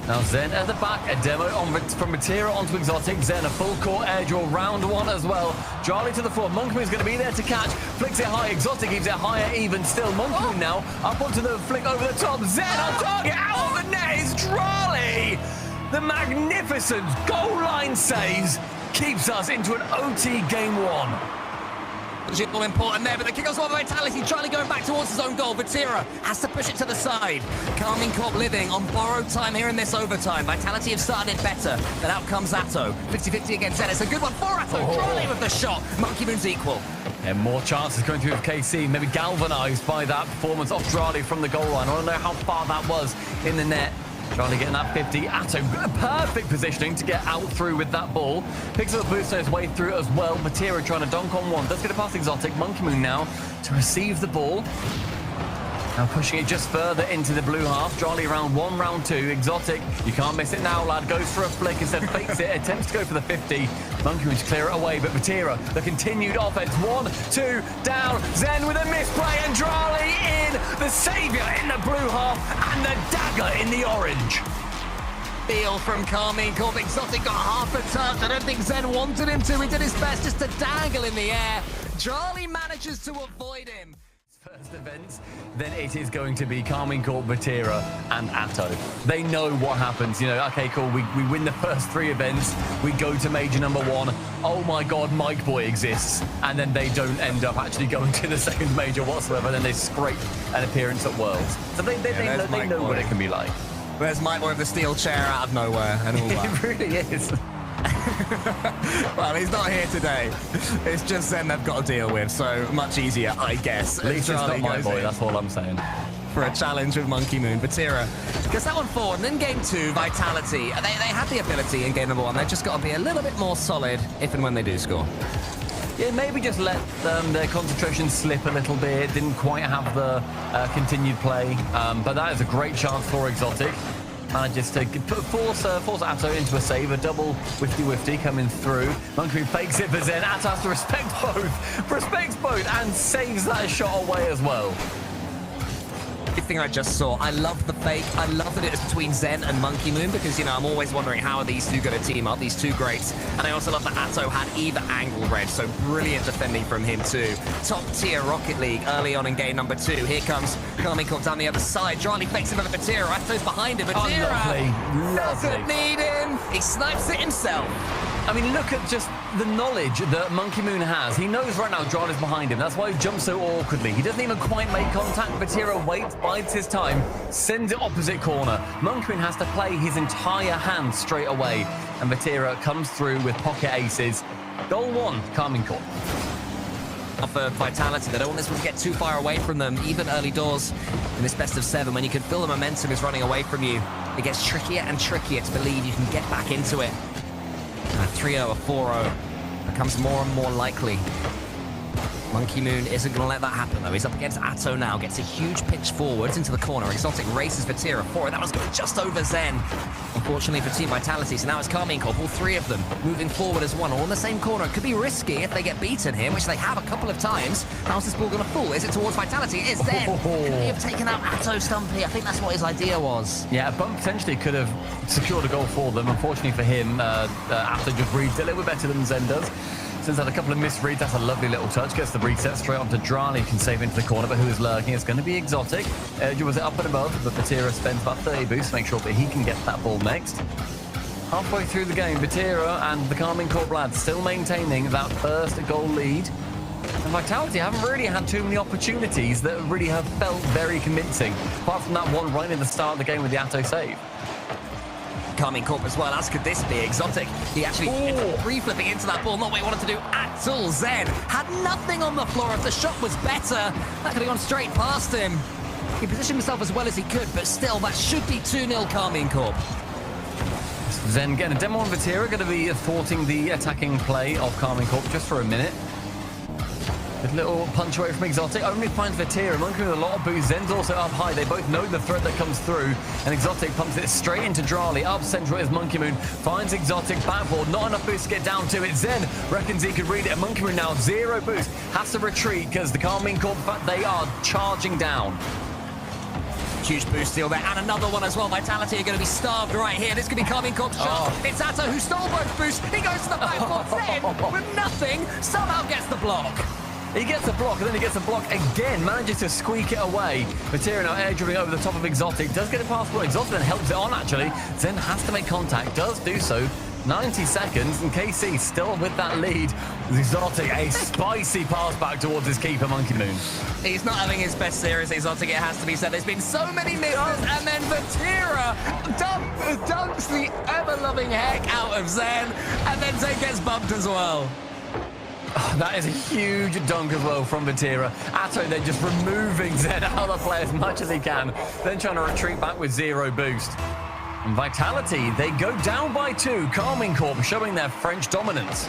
Now Zen at the back, a demo from Matera onto Exotic. Zen, a full court air draw, round 1 as well. Charlie to the floor, Monkeymoon's going to be there to catch. Flicks it high, Exotic keeps it higher even still. Monkeymoon now up onto the flick over the top. Zen on target, out of the net is Charlie. The magnificent goal line saves keeps us into an OT game 1. All important there, but the kick-off's one Vitality. Charlie going back towards his own goal. Vatira has to push it to the side. Carmine Corp living on borrowed time here in this overtime. Vitality have started it better, but out comes Atto. 50-50 against Zen. It's a good one for Atto. Charlie with the shot. Monkey Moon's equal. And more chances going through with KC, maybe galvanised by that performance off Drali from the goal line. I don't know how far that was in the net. Charlie getting that 50. Atto, perfect positioning to get out through with that ball. Picks up the boost on his way through as well. Matera trying to dunk on 1. Does get it past Exotic. Monkey Moon now to receive the ball. Now pushing it just further into the blue half. Charlie round 1, round 2. Exotic, you can't miss it now, lad. Goes for a flick, instead fakes it. Attempts to go for the 50. Monkey Moon to clear it away, but Matera, the continued offense. 1, 2, down. Zen with a misplay, and Drali in. The saviour in the blue half, and the dagger in the orange. Feel from Carmine Corp. Exotic got half a touch. I don't think Zen wanted him to. He did his best just to dangle in the air. Drali manages to avoid him. First events, then it is going to be Carmine Corp, Vatira, and Atto. They know what happens. You know, okay, cool, we win the first 3 events, we go to major number 1. Oh my God, Mike Boy exists. And then they don't end up actually going to the second major whatsoever. Then they scrape an appearance at Worlds. So they know what it can be like. There's Mike Boy with the steel chair out of nowhere and all that. It really is. Well, he's not here today. It's just Zen they've got to deal with, so much easier, I guess. At least it's not my boy, that's all I'm saying. For a challenge with Monkey Moon. Vatira gets that one forward, and then game 2, Vitality. They had the ability in game number 1. They've just got to be a little bit more solid if and when they do score. Yeah, maybe just let their concentration slip a little bit. Didn't quite have the continued play, but that is a great chance for Exotic. Manages to force Atto into a save, a double whifty coming through. Monkey fakes it for Zen. Atto has to respects both, and saves that shot away as well. Everything I just saw, I love the fake. I love that it is between Zen and Monkey Moon because, you know, I'm always wondering how are these 2 going to team up, these 2 greats. And I also love that Atto had either angle read, so brilliant defending from him too. Top tier Rocket League early on in game number 2. Here comes Carmine Corp down the other side. Charlie fakes him over Vatira. Atto's behind him. Vatira doesn't need him. He snipes it himself. I mean, look at just the knowledge that Monkey Moon has. He knows right now Drali's behind him. That's why he jumps so awkwardly. He doesn't even quite make contact. Vatira waits, bides his time, sends it opposite corner. Monkey Moon has to play his entire hand straight away. And Vatira comes through with pocket aces. Goal 1, Carmine Corp. For Vitality, they don't want this one to get too far away from them, even early doors in this best of 7. When you can feel the momentum is running away from you, it gets trickier and trickier to believe you can get back into it. A 3-0, a 4-0 becomes more and more likely. Monkey Moon isn't going to let that happen, though. He's up against Atto now, gets a huge pitch forwards into the corner. Exotic races Vatira for it. That was going just over Zen. Unfortunately for Team Vitality, so now it's Carmine Corp, all three of them moving forward as one, all in the same corner. It could be risky if they get beaten here, which they have a couple of times. How's this ball going to fall? Is it towards Vitality? It is Zen. Could he have taken out Atto Stumpy? I think that's what his idea was. Yeah, a bump potentially could have secured a goal for them. Unfortunately for him, Atto just reads a little bit better than Zen does. Since had a couple of misreads, that's a lovely little touch. Gets the reset straight onto Drali, can save into the corner, but who is lurking? It's going to be Exotic. Was it up and above? But Vatira spends about 30 boosts to make sure that he can get that ball next. Halfway through the game, Vatira and the Carmine Corp lads still maintaining that first goal lead. And Vitality haven't really had too many opportunities that really have felt very convincing, apart from that one right in the start of the game with the Atto save. Carmine Corp as well, as could this be. Exotic, he actually free-flipping into that ball, not what he wanted to do at all. Zen had nothing on the floor. If the shot was better, that could have gone straight past him. He positioned himself as well as he could, but still, that should be 2-0 Carmine Corp. Zen getting a demo on Vatira, going to be thwarting the attacking play of Carmine Corp just for a minute. Good little punch away from Exotic, only finds Vatira. Monkey with a lot of boost. Zen's also up high. They both know the threat that comes through. And Exotic pumps it straight into Drali. Up central is Monkey Moon. Finds Exotic backboard. Not enough boost to get down to it. Zen reckons he could read it. And Monkey Moon now 0 boost. Has to retreat because the Carmine Corp, they are charging down. Huge boost steal there, and another one as well. Vitality are going to be starved right here. This could be Carmine Corp's shot. It's Atto who stole both boosts. He goes to the backboard. Zen with nothing somehow gets the block. He gets a block, and then he gets a block again, manages to squeak it away. Vatira now air dribbling over the top of Exotic, does get it past one. Exotic then helps it on, actually. Zen has to make contact, does do so. 90 seconds, and KC still with that lead. Exotic, a spicy pass back towards his keeper, Monkey Moon. He's not having his best series, Exotic, it has to be said. There's been so many misses, and then Vatira dunks the ever-loving heck out of Zen, and then Zen gets bumped as well. Oh, that is a huge dunk as well from Vatira. Atto then just removing Zen out of the play as much as he can, then trying to retreat back with 0 boost. And Vitality, they go down by 2. Carmine Corp showing their French dominance.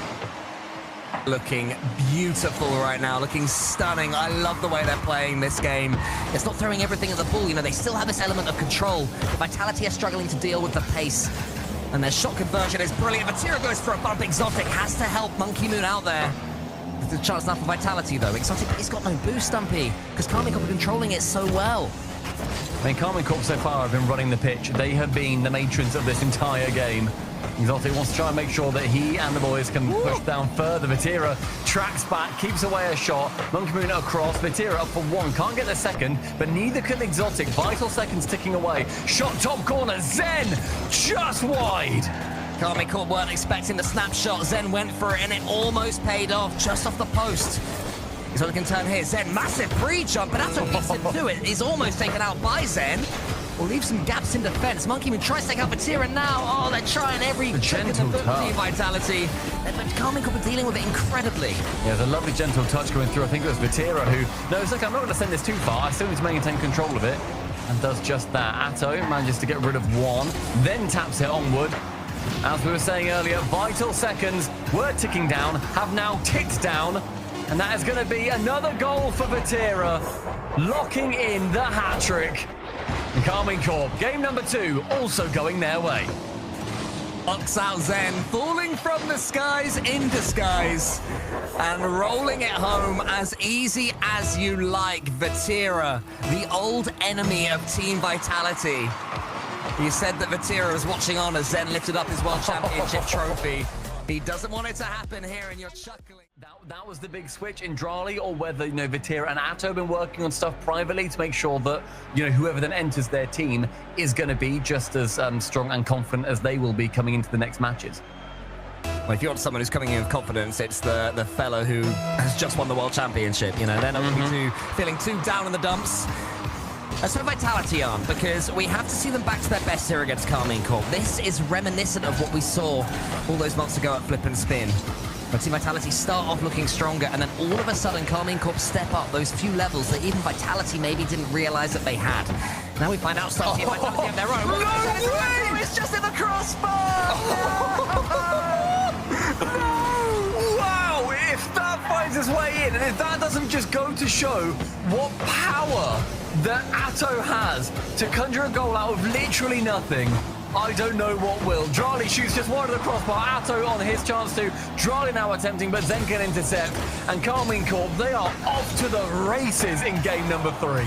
Looking beautiful right now, looking stunning. I love the way they're playing this game. It's not throwing everything at the ball, you know, they still have this element of control. Vitality are struggling to deal with the pace. And their shot conversion is brilliant. Vatira goes for a bump. Exotic has to help Monkey Moon out there. There's a chance now for Vitality, though. Exotic, he's got no boost, Stumpy, because Carmine Corp are controlling it so well. I mean, Carmine Corp so far have been running the pitch. They have been the matrons of this entire game. Exotic wants to try and make sure that he and the boys can push down further. Vatira tracks back, keeps away a shot. Monkey Moon across. Vatira up for 1. Can't get the second, but neither can Exotic. Vital seconds ticking away. Shot top corner. Zen just wide. Carmine Corp weren't expecting the snapshot. Zen went for it, and it almost paid off just off the post. Exotic can turn here. Zen, massive pre-jump, but Atto beats him to it. He's almost taken out by Zen. Will leave some gaps in defense. Monkey Moon tries to take out Vatira now. Oh, they're trying every trick in the book for Team Vitality. But Carmine Corp are dealing with it incredibly. Yeah, there's a lovely gentle touch going through. I think it was Vatira who... No, it's like, I'm not going to send this too far. I still need to maintain control of it. And does just that. Atto manages to get rid of 1, then taps it onward. As we were saying earlier, vital seconds were ticking down, have now ticked down. And that is going to be another goal for Vatira, locking in the hat-trick. And Carmine Corp, game number 2, also going their way. Knocks out Zen, falling from the skies in disguise, and rolling it home as easy as you like. Vatira, the old enemy of Team Vitality. He said that Vatira was watching on as Zen lifted up his World Championship trophy. He doesn't want it to happen here, and you're chuckling. That was the big switch in Drali, or whether, you know, Vatira and Atto have been working on stuff privately to make sure that, you know, whoever then enters their team is going to be just as strong and confident as they will be coming into the next matches. Well, if you want someone who's coming in with confidence, it's the fellow who has just won the World Championship. You know, they're not going to be feeling too down in the dumps. As for Vitality aren't, because we have to see them back to their best here against Carmine Corp. This is reminiscent of what we saw all those months ago at Flip and Spin. But Team Vitality start off looking stronger, and then all of a sudden Carmine Corp step up those few levels that even Vitality maybe didn't realize that they had. Now we find out Stumpy and Vitality have their own. No way! It's just in the crossbar! Wow! If that finds his way in, and if that doesn't just go to show what power that Atto has to conjure a goal out of literally nothing, I don't know what will. Drali shoots just wide of the crossbar. Atto on his chance to. Drali now attempting, but Zen can intercept. And Carmine Corp, they are off to the races in game number 3.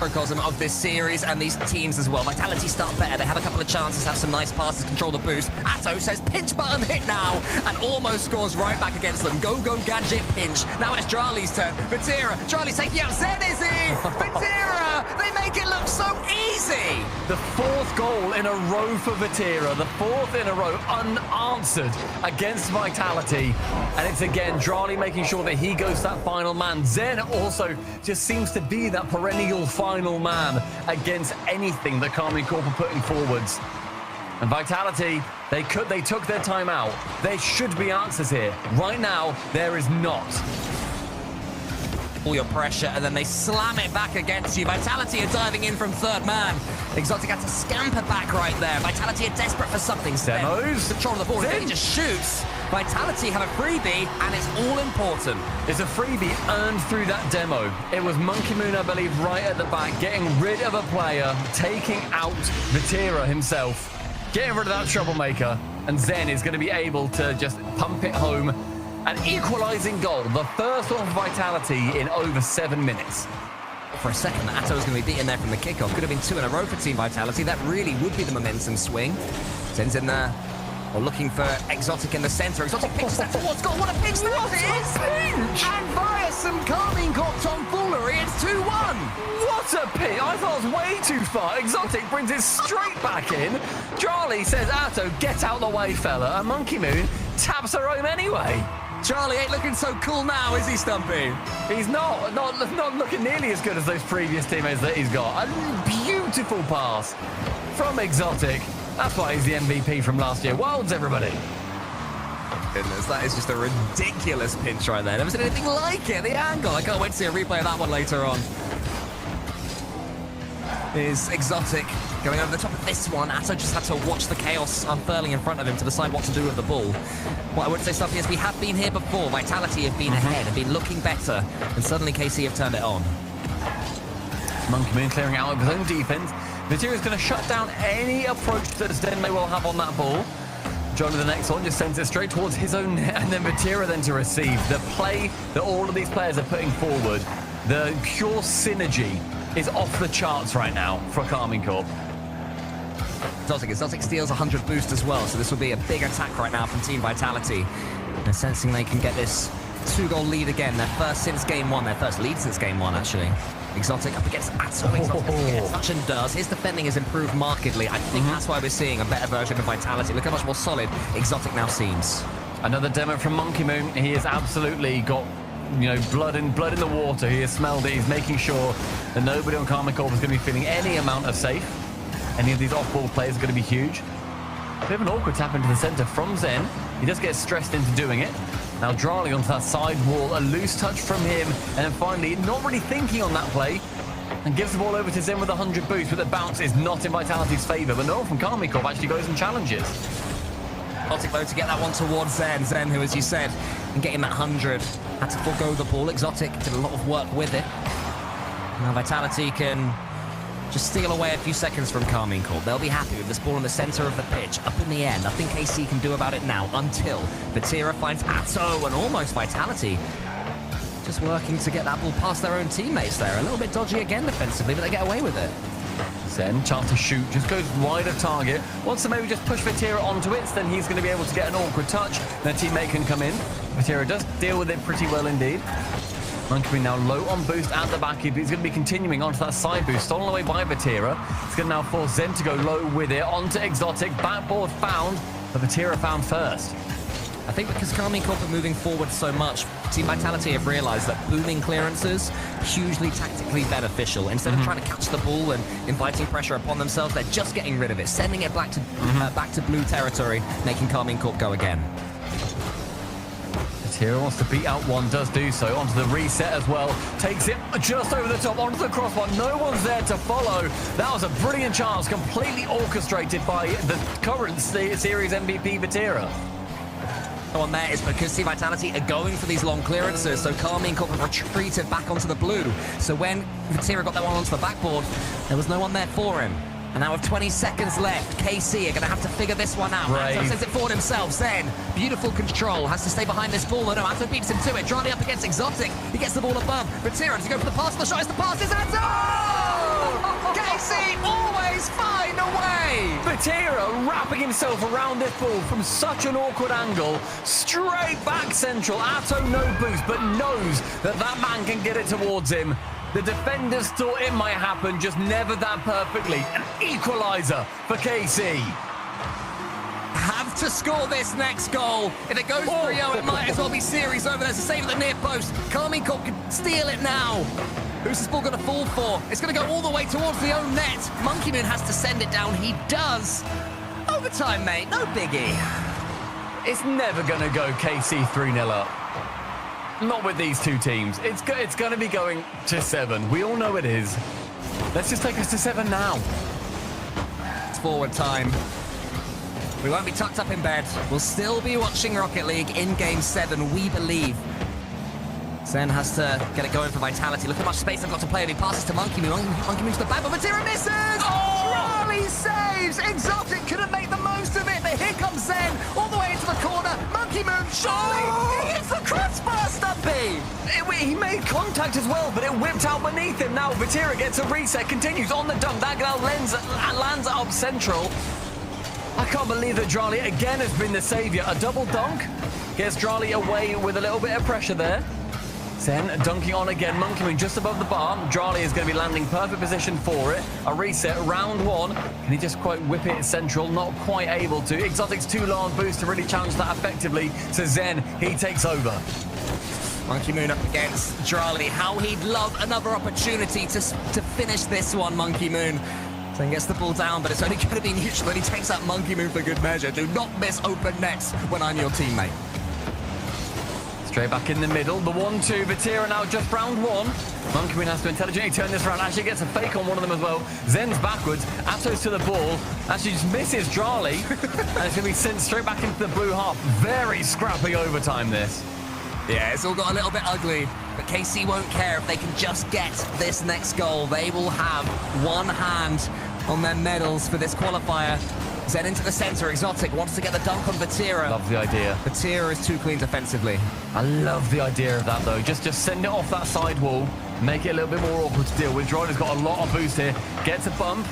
Microcosm of this series and these teams as well. Vitality start better. They have a couple of chances, have some nice passes, control the boost. Atto says pinch button hit now and almost scores right back against them. Go gadget pinch. Now it's Drali's turn. Vatira. Drali's taking out Zen, is he? Vatira. They make it look so easy. The 4th goal in a row for Vatira. The 4th in a row unanswered against Vitality. And it's again Drali making sure that he goes that final man. Zen also just seems to be that perennial final man against anything that Carmine Corp are putting forwards. And Vitality, they took their time out. There should be answers here. Right now, there is not. All your pressure, and then they slam it back against you. Vitality are diving in from third man. Exotic had to scamper back right there. Vitality are desperate for something. Demos. Control of the ball, and he just shoots. Vitality have a freebie, and it's all important. It's a freebie earned through that demo. It was Monkey Moon, I believe, right at the back, getting rid of a player, taking out Vatira himself, getting rid of that troublemaker, and Zen is going to be able to just pump it home. An equalizing goal, the first off Vitality in over 7 minutes. For a second, Atto was going to be beaten there from the kickoff. Could have been 2 in a row for Team Vitality. That really would be the momentum swing. Zen's in there. Or looking for Exotic in the center. Exotic pitches that towards goal. What a pitch that is! And via some Carmine Corp tomfoolery, it's 2-1. What a pitch! I thought it was way too far. Exotic brings it straight back in. Charlie says, Atto, get out the way, fella. And Monkey Moon taps her home anyway. Charlie ain't looking so cool now, is he, Stumpy? He's not looking nearly as good as those previous teammates that he's got. A beautiful pass from Exotic. That's why he's the MVP from last year. Worlds, everybody. Goodness, that is just a ridiculous pinch right there. Never seen anything like it. The angle. I can't wait to see a replay of that one later on. Is Exotic going over the top of this one. Atto just had to watch the chaos unfurling in front of him to decide what to do with the ball. What I would say, Stumpy, is we have been here before. Vitality have been ahead, have been looking better, and suddenly KC have turned it on. Monkey Moon clearing out of his own defense. Vatira's going to shut down any approach that Zen may well have on that ball. John with the next one just sends it straight towards his own net, and then Vatira then to receive. The play that all of these players are putting forward, the pure synergy is off the charts right now for Carmine Corp. Exotic steals 100 boost as well, so this will be a big attack right now from Team Vitality. They're sensing they can get this 2-goal lead again, their first since game 1, their first lead since game 1 actually. Exotic up against Atto. Exotic gets touch and does. His defending has improved markedly. I think that's why we're seeing a better version of Vitality. Look how much more solid Exotic now seems. Another demo from Monkey Moon. He has absolutely got, you know, blood in the water. He has smelled it. He's making sure that nobody on Carmine Corp is going to be feeling any amount of safe. Any of these off-ball players are going to be huge. Bit of an awkward tap into the center from Zen. He does get stressed into doing it. Now Drali onto that side wall, a loose touch from him, and then finally, not really thinking on that play, and gives the ball over to Zen with 100 boost, but the bounce is not in Vitality's favor. But no one from Carmine Corp actually goes and challenges. Exotic though to get that one towards Zen. Zen, who, as you said, and getting that 100, had to forego the ball. Exotic did a lot of work with it. Now Vitality can just steal away a few seconds from Carmine Corp. They'll be happy with this ball in the center of the pitch, up in the air. Nothing KC can do about it now until Vatira finds Atto and almost Vitality. Just working to get that ball past their own teammates there. A little bit dodgy again defensively, but they get away with it. Zen, chance to shoot, just goes wide of target. Wants to maybe just push Vatira onto it, so then he's going to be able to get an awkward touch. Their teammate can come in. Vatira does deal with it pretty well indeed. Monkey now low on boost at the back. He's going to be continuing onto that side boost, stolen away by Vatira. It's going to now force Zen to go low with it, onto Exotic. Backboard found, but Vatira found first. I think because Carmine Corp are moving forward so much, Team Vitality have realized that booming clearances, hugely tactically beneficial. Instead of trying to catch the ball and inviting pressure upon themselves, they're just getting rid of it, sending it back to blue territory, making Carmine Corp go again. Vatira wants to beat out one, does do so. Onto the reset as well. Takes it just over the top, onto the crossbar. No one's there to follow. That was a brilliant chance, completely orchestrated by the current series MVP, Vatira. on there is because Team Vitality are going for these long clearances, so Karmine Corp have retreated back onto the blue. So when Vatira got that one onto the backboard, there was no one there for him. And now with 20 seconds left, KC are going to have to figure this one out. Atto sends it forward himself. Zen, beautiful control, has to stay behind this ball. No, Atto beats him to it. Drani up against Exotic. He gets the ball above. Vatira to go for the pass. The shot is the pass. It's Atto! KC always find a way! Vatira wrapping himself around this ball from such an awkward angle. Straight back central. Atto no boost, but knows that that man can get it towards him. The defenders thought it might happen, just never that perfectly. An equaliser for KC. Have to score this next goal. If it goes 3-0, it might as well be series over. There's a save at the near post. Karmine Corp can steal it now. Who's this ball going to fall for? It's going to go all the way towards the own net. Monkey Moon has to send it down. He does. Overtime, mate. No biggie. It's never going to go KC 3-0 up. Not with these two teams. It's going to be going to 7. We all know it is. Let's just take us to 7 now. It's forward time. We won't be tucked up in bed. We'll still be watching Rocket League in Game 7, we believe. Zen has to get it going for Vitality. Look how much space they've got to play. And he passes to Monkey Moon. Monkey Moon to the back, but Vatira misses! Charlie saves! Exotic couldn't make the most of it, but here comes Zen all the way into the corner. Monkey Moon, Charlie! He hits the crossbar, Stumpy! He made contact as well, but it whipped out beneath him. Now Vatira gets a reset, continues on the dunk. That now lands up central. I can't believe that Drali again has been the saviour. A double dunk gets Drali away with a little bit of pressure there. Zen dunking on again. Monkey Moon just above the bar. Drali is going to be landing perfect position for it. A reset, round 1. Can he just quite whip it central? Not quite able to. Exotic's too low on boost to really challenge that effectively. So Zen, he takes over. Monkey Moon up against Drali. How he'd love another opportunity to finish this one, Monkey Moon. Zen gets the ball down, but it's only going to be neutral, and he takes out Monkey Moon for good measure. Do not miss open nets when I'm your teammate. Straight back in the middle. The 1-2. Vatira now just round 1. Monkey Moon has to intelligently turn this around. Actually gets a fake on one of them as well. Zen's backwards. Atto's to the ball. Actually just misses Drali. And it's going to be sent straight back into the blue half. Very scrappy overtime, this. Yeah, it's all got a little bit ugly, but KC won't care if they can just get this next goal. They will have one hand on their medals for this qualifier. Zen into the centre. Exotic wants to get the dunk on Vatira. Love the idea. Vatira is too clean defensively. I love the idea of that, though. Just send it off that side wall. Make it a little bit more awkward to deal with. Drali's got a lot of boost here. Gets a bump.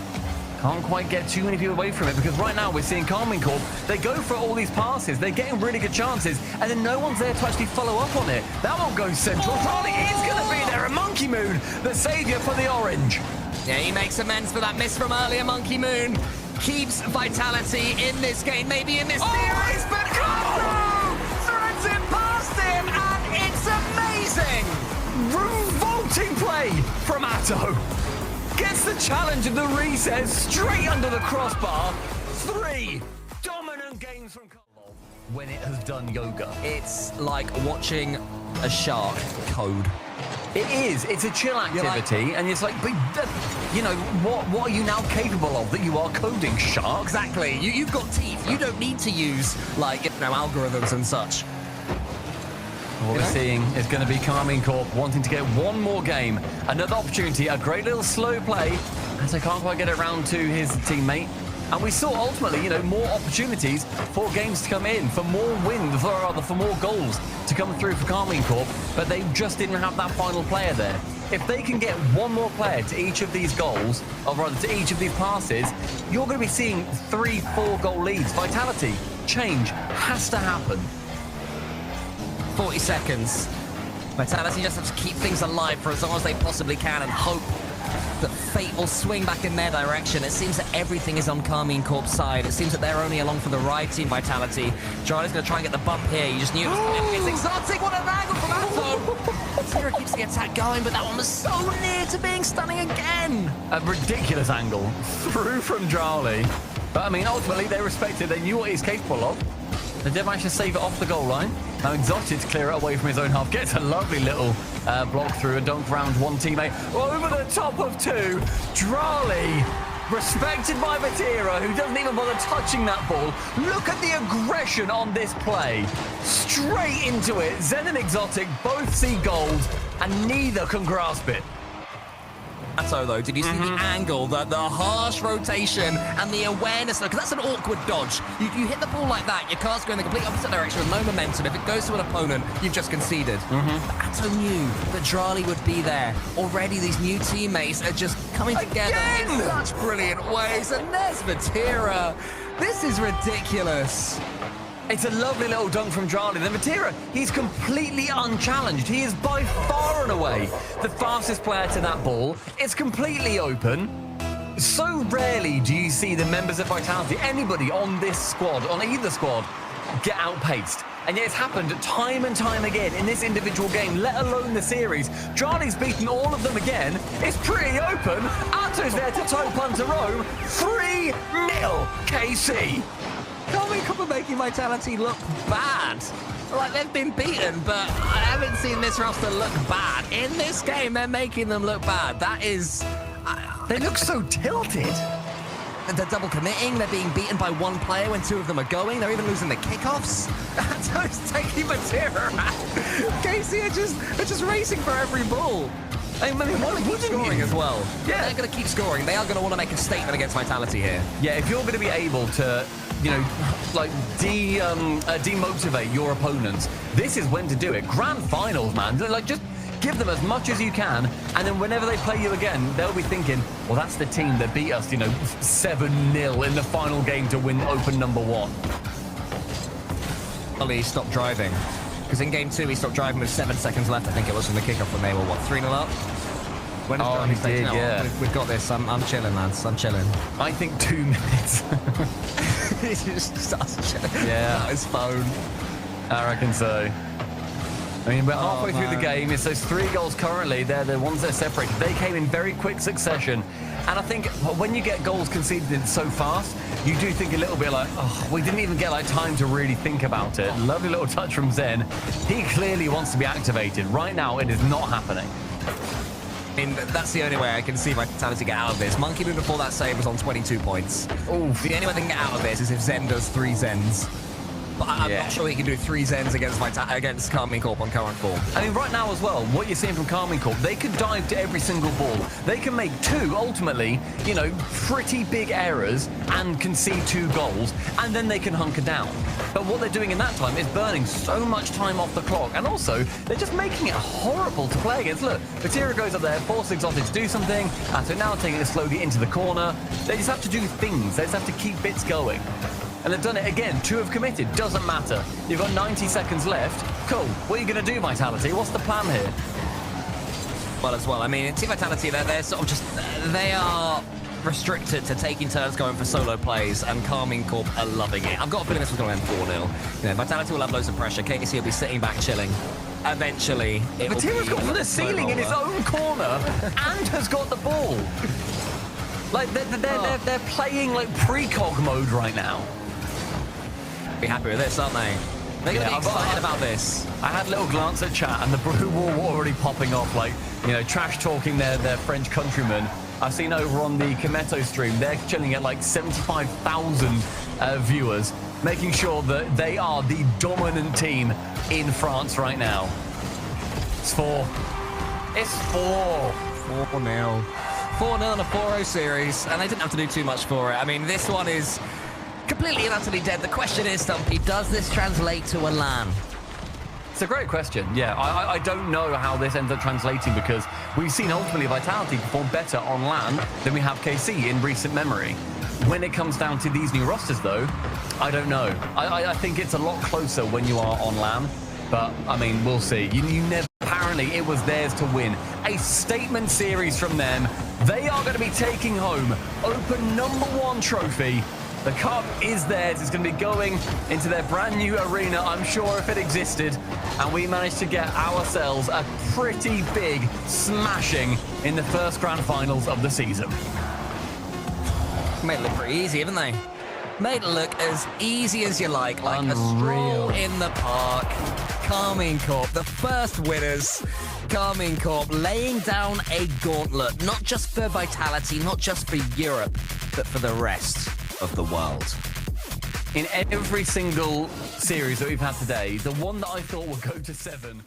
Can't quite get too many people away from it, because right now we're seeing Karmine Corp. They go for all these passes. They're getting really good chances, and then no one's there to actually follow up on it. That one goes central. Drali is going to be there. A Monkey Moon, the saviour for the orange. Yeah, he makes amends for that miss from earlier. Monkey Moon keeps Vitality in this game, maybe in this series, but Atto threads it past him, and it's amazing! Revolting play from Atto. Gets the challenge of the reset straight under the crossbar. 3 dominant games from Karlov when it has done yoga. It's like watching a shark code. It is. It's a chill activity, and it's like, but you know, what are you now capable of that you are coding, shark? Exactly. You've got teeth. You don't need to use, like, you know, algorithms and such. What we're seeing is going to be Karmine Corp wanting to get one more game. Another opportunity, a great little slow play, as they can't quite get it round to his teammate. And we saw ultimately, you know, more opportunities for games to come in, for more wins, or rather for more goals to come through for Karmine Corp, but they just didn't have that final player there. If they can get one more player to each of these goals, or rather to each of these passes, you're going to be seeing 3-4 goal leads. Vitality, change has to happen. 40 seconds. Vitality just have to keep things alive for as long as they possibly can and hope that fate will swing back in their direction. It seems that everything is on Karmine Corp's side. It seems that they're only along for the ride, Team Vitality. Charlie's going to try and get the bump here. You just knew it was it's Exotic. What an angle from Atto. Zero keeps the attack going, but that one was so near to being stunning again. A ridiculous angle through from Drali. But I mean, ultimately, they respected. They knew what he's capable of. They did manage to save it off the goal line. Now Exotic to clear it away from his own half. Gets a lovely little block through a dunk round one teammate. Over the top of 2. Drali respected by Vatira, who doesn't even bother touching that ball. Look at the aggression on this play. Straight into it. Zen and Exotic both see gold, and neither can grasp it. Atto, though, did you see the angle, the harsh rotation and the awareness? Because that's an awkward dodge. You hit the ball like that, your car's going in the complete opposite direction with no momentum. If it goes to an opponent, you've just conceded. But Atto knew that Drali would be there. Already, these new teammates are just coming together in such brilliant ways. And there's Vatira. This is ridiculous. It's a lovely little dunk from Drali. Then Vatira, he's completely unchallenged. He is by far and away the fastest player to that ball. It's completely open. So rarely do you see the members of Vitality, anybody on this squad, on either squad, get outpaced. And yet it's happened time and time again in this individual game, let alone the series. Drali's beaten all of them again. It's pretty open. Atto's there to toe punt to Rome. 3-0 KC. Carmine Corp are making Vitality look bad. Like, they've been beaten, but I haven't seen this roster look bad. In this game, they're making them look bad. That is... They look so tilted. They're double committing. They're being beaten by one player when two of them are going. They're even losing the kickoffs. Atto's taking Vatira out. KC are just racing for every ball. I mean, what keep scoring as well. Yeah, they're going to keep scoring. They are going to want to make a statement against Vitality here. Yeah, if you're going to be able to, you know, like demotivate your opponents, this is when to do it. Grand finals, man. Like, just give them as much as you can, and then whenever they play you again, they'll be thinking, well, that's the team that beat us, you know, 7-0 in the final game to win Open number 1. He stopped driving. Because in game 2, he stopped driving with 7 seconds left. I think it was from the kickoff when they were, what, 3-0 up? When he did, yeah. We've got this. I'm chilling, lads. I'm chilling. I think 2 minutes. He just starts chilling. Yeah. Without his phone. I reckon so. I mean, we're halfway through the game. It's those 3 goals currently. They're the ones that are separated. They came in very quick succession. And I think when you get goals conceded so fast, you do think a little bit like, oh, we didn't even get like time to really think about it. Lovely little touch from Zen. He clearly wants to be activated. Right now, it is not happening. I mean, that's the only way I can see Vitality get out of this. Monkey Moon before that save was on 22 points. Oof. The only way they can get out of this is if Zen does 3 Zens. But I'm not sure he can do 3 Zens against Carmine Corp on current form. I mean, right now as well, what you're seeing from Carmine Corp, they could dive to every single ball. They can make 2, ultimately, you know, pretty big errors and concede 2 goals, and then they can hunker down. But what they're doing in that time is burning so much time off the clock, and also, they're just making it horrible to play against. Look, Vatira goes up there, forces Exotic to do something, and so now taking it slowly into the corner. They just have to do things. They just have to keep bits going. And they've done it again. 2 have committed. Doesn't matter. You've got 90 seconds left. Cool. What are you going to do, Vitality? What's the plan here? Well, as well. I mean, Team Vitality, they're sort of just... They are restricted to taking turns going for solo plays, and Carmine Corp are loving it. I've got a feeling this was going to end 4-0. You know, Vitality will have loads of pressure. KC will be sitting back chilling. Eventually, it will be... Vatira's got from the ceiling in his own corner and has got the ball. Like, they're playing, like, precog mode right now. Be happy with this, aren't they? They're going to be excited about this. I had a little glance at chat, and the brew wall were already popping off, like, you know, trash talking their French countrymen. I've seen over on the Kometo stream, they're chilling at like 75,000 viewers, making sure that they are the dominant team in France right now. It's 4. It's 4. 4-0. 4-0 in a 4-0 series, and they didn't have to do too much for it. I mean, this one is completely and utterly dead. The question is, Stumpy, does this translate to a LAN? It's a great question. Yeah, I don't know how this ends up translating, because we've seen ultimately Vitality perform better on LAN than we have KC in recent memory. When it comes down to these new rosters, though, I don't know. I think it's a lot closer when you are on LAN, but, I mean, we'll see. You never... Apparently, it was theirs to win. A statement series from them. They are going to be taking home Open #1 trophy. The cup is theirs. It's going to be going into their brand new arena, I'm sure, if it existed. And we managed to get ourselves a pretty big smashing in the first grand finals of the season. Made it look pretty easy, haven't they? Made it look as easy as you like a Unreal. stroll in the park. Carmine Corp, the first winners. Carmine Corp laying down a gauntlet, not just for Vitality, not just for Europe, but for the rest of the world. In every single series that we've had today, the one that I thought would go to 7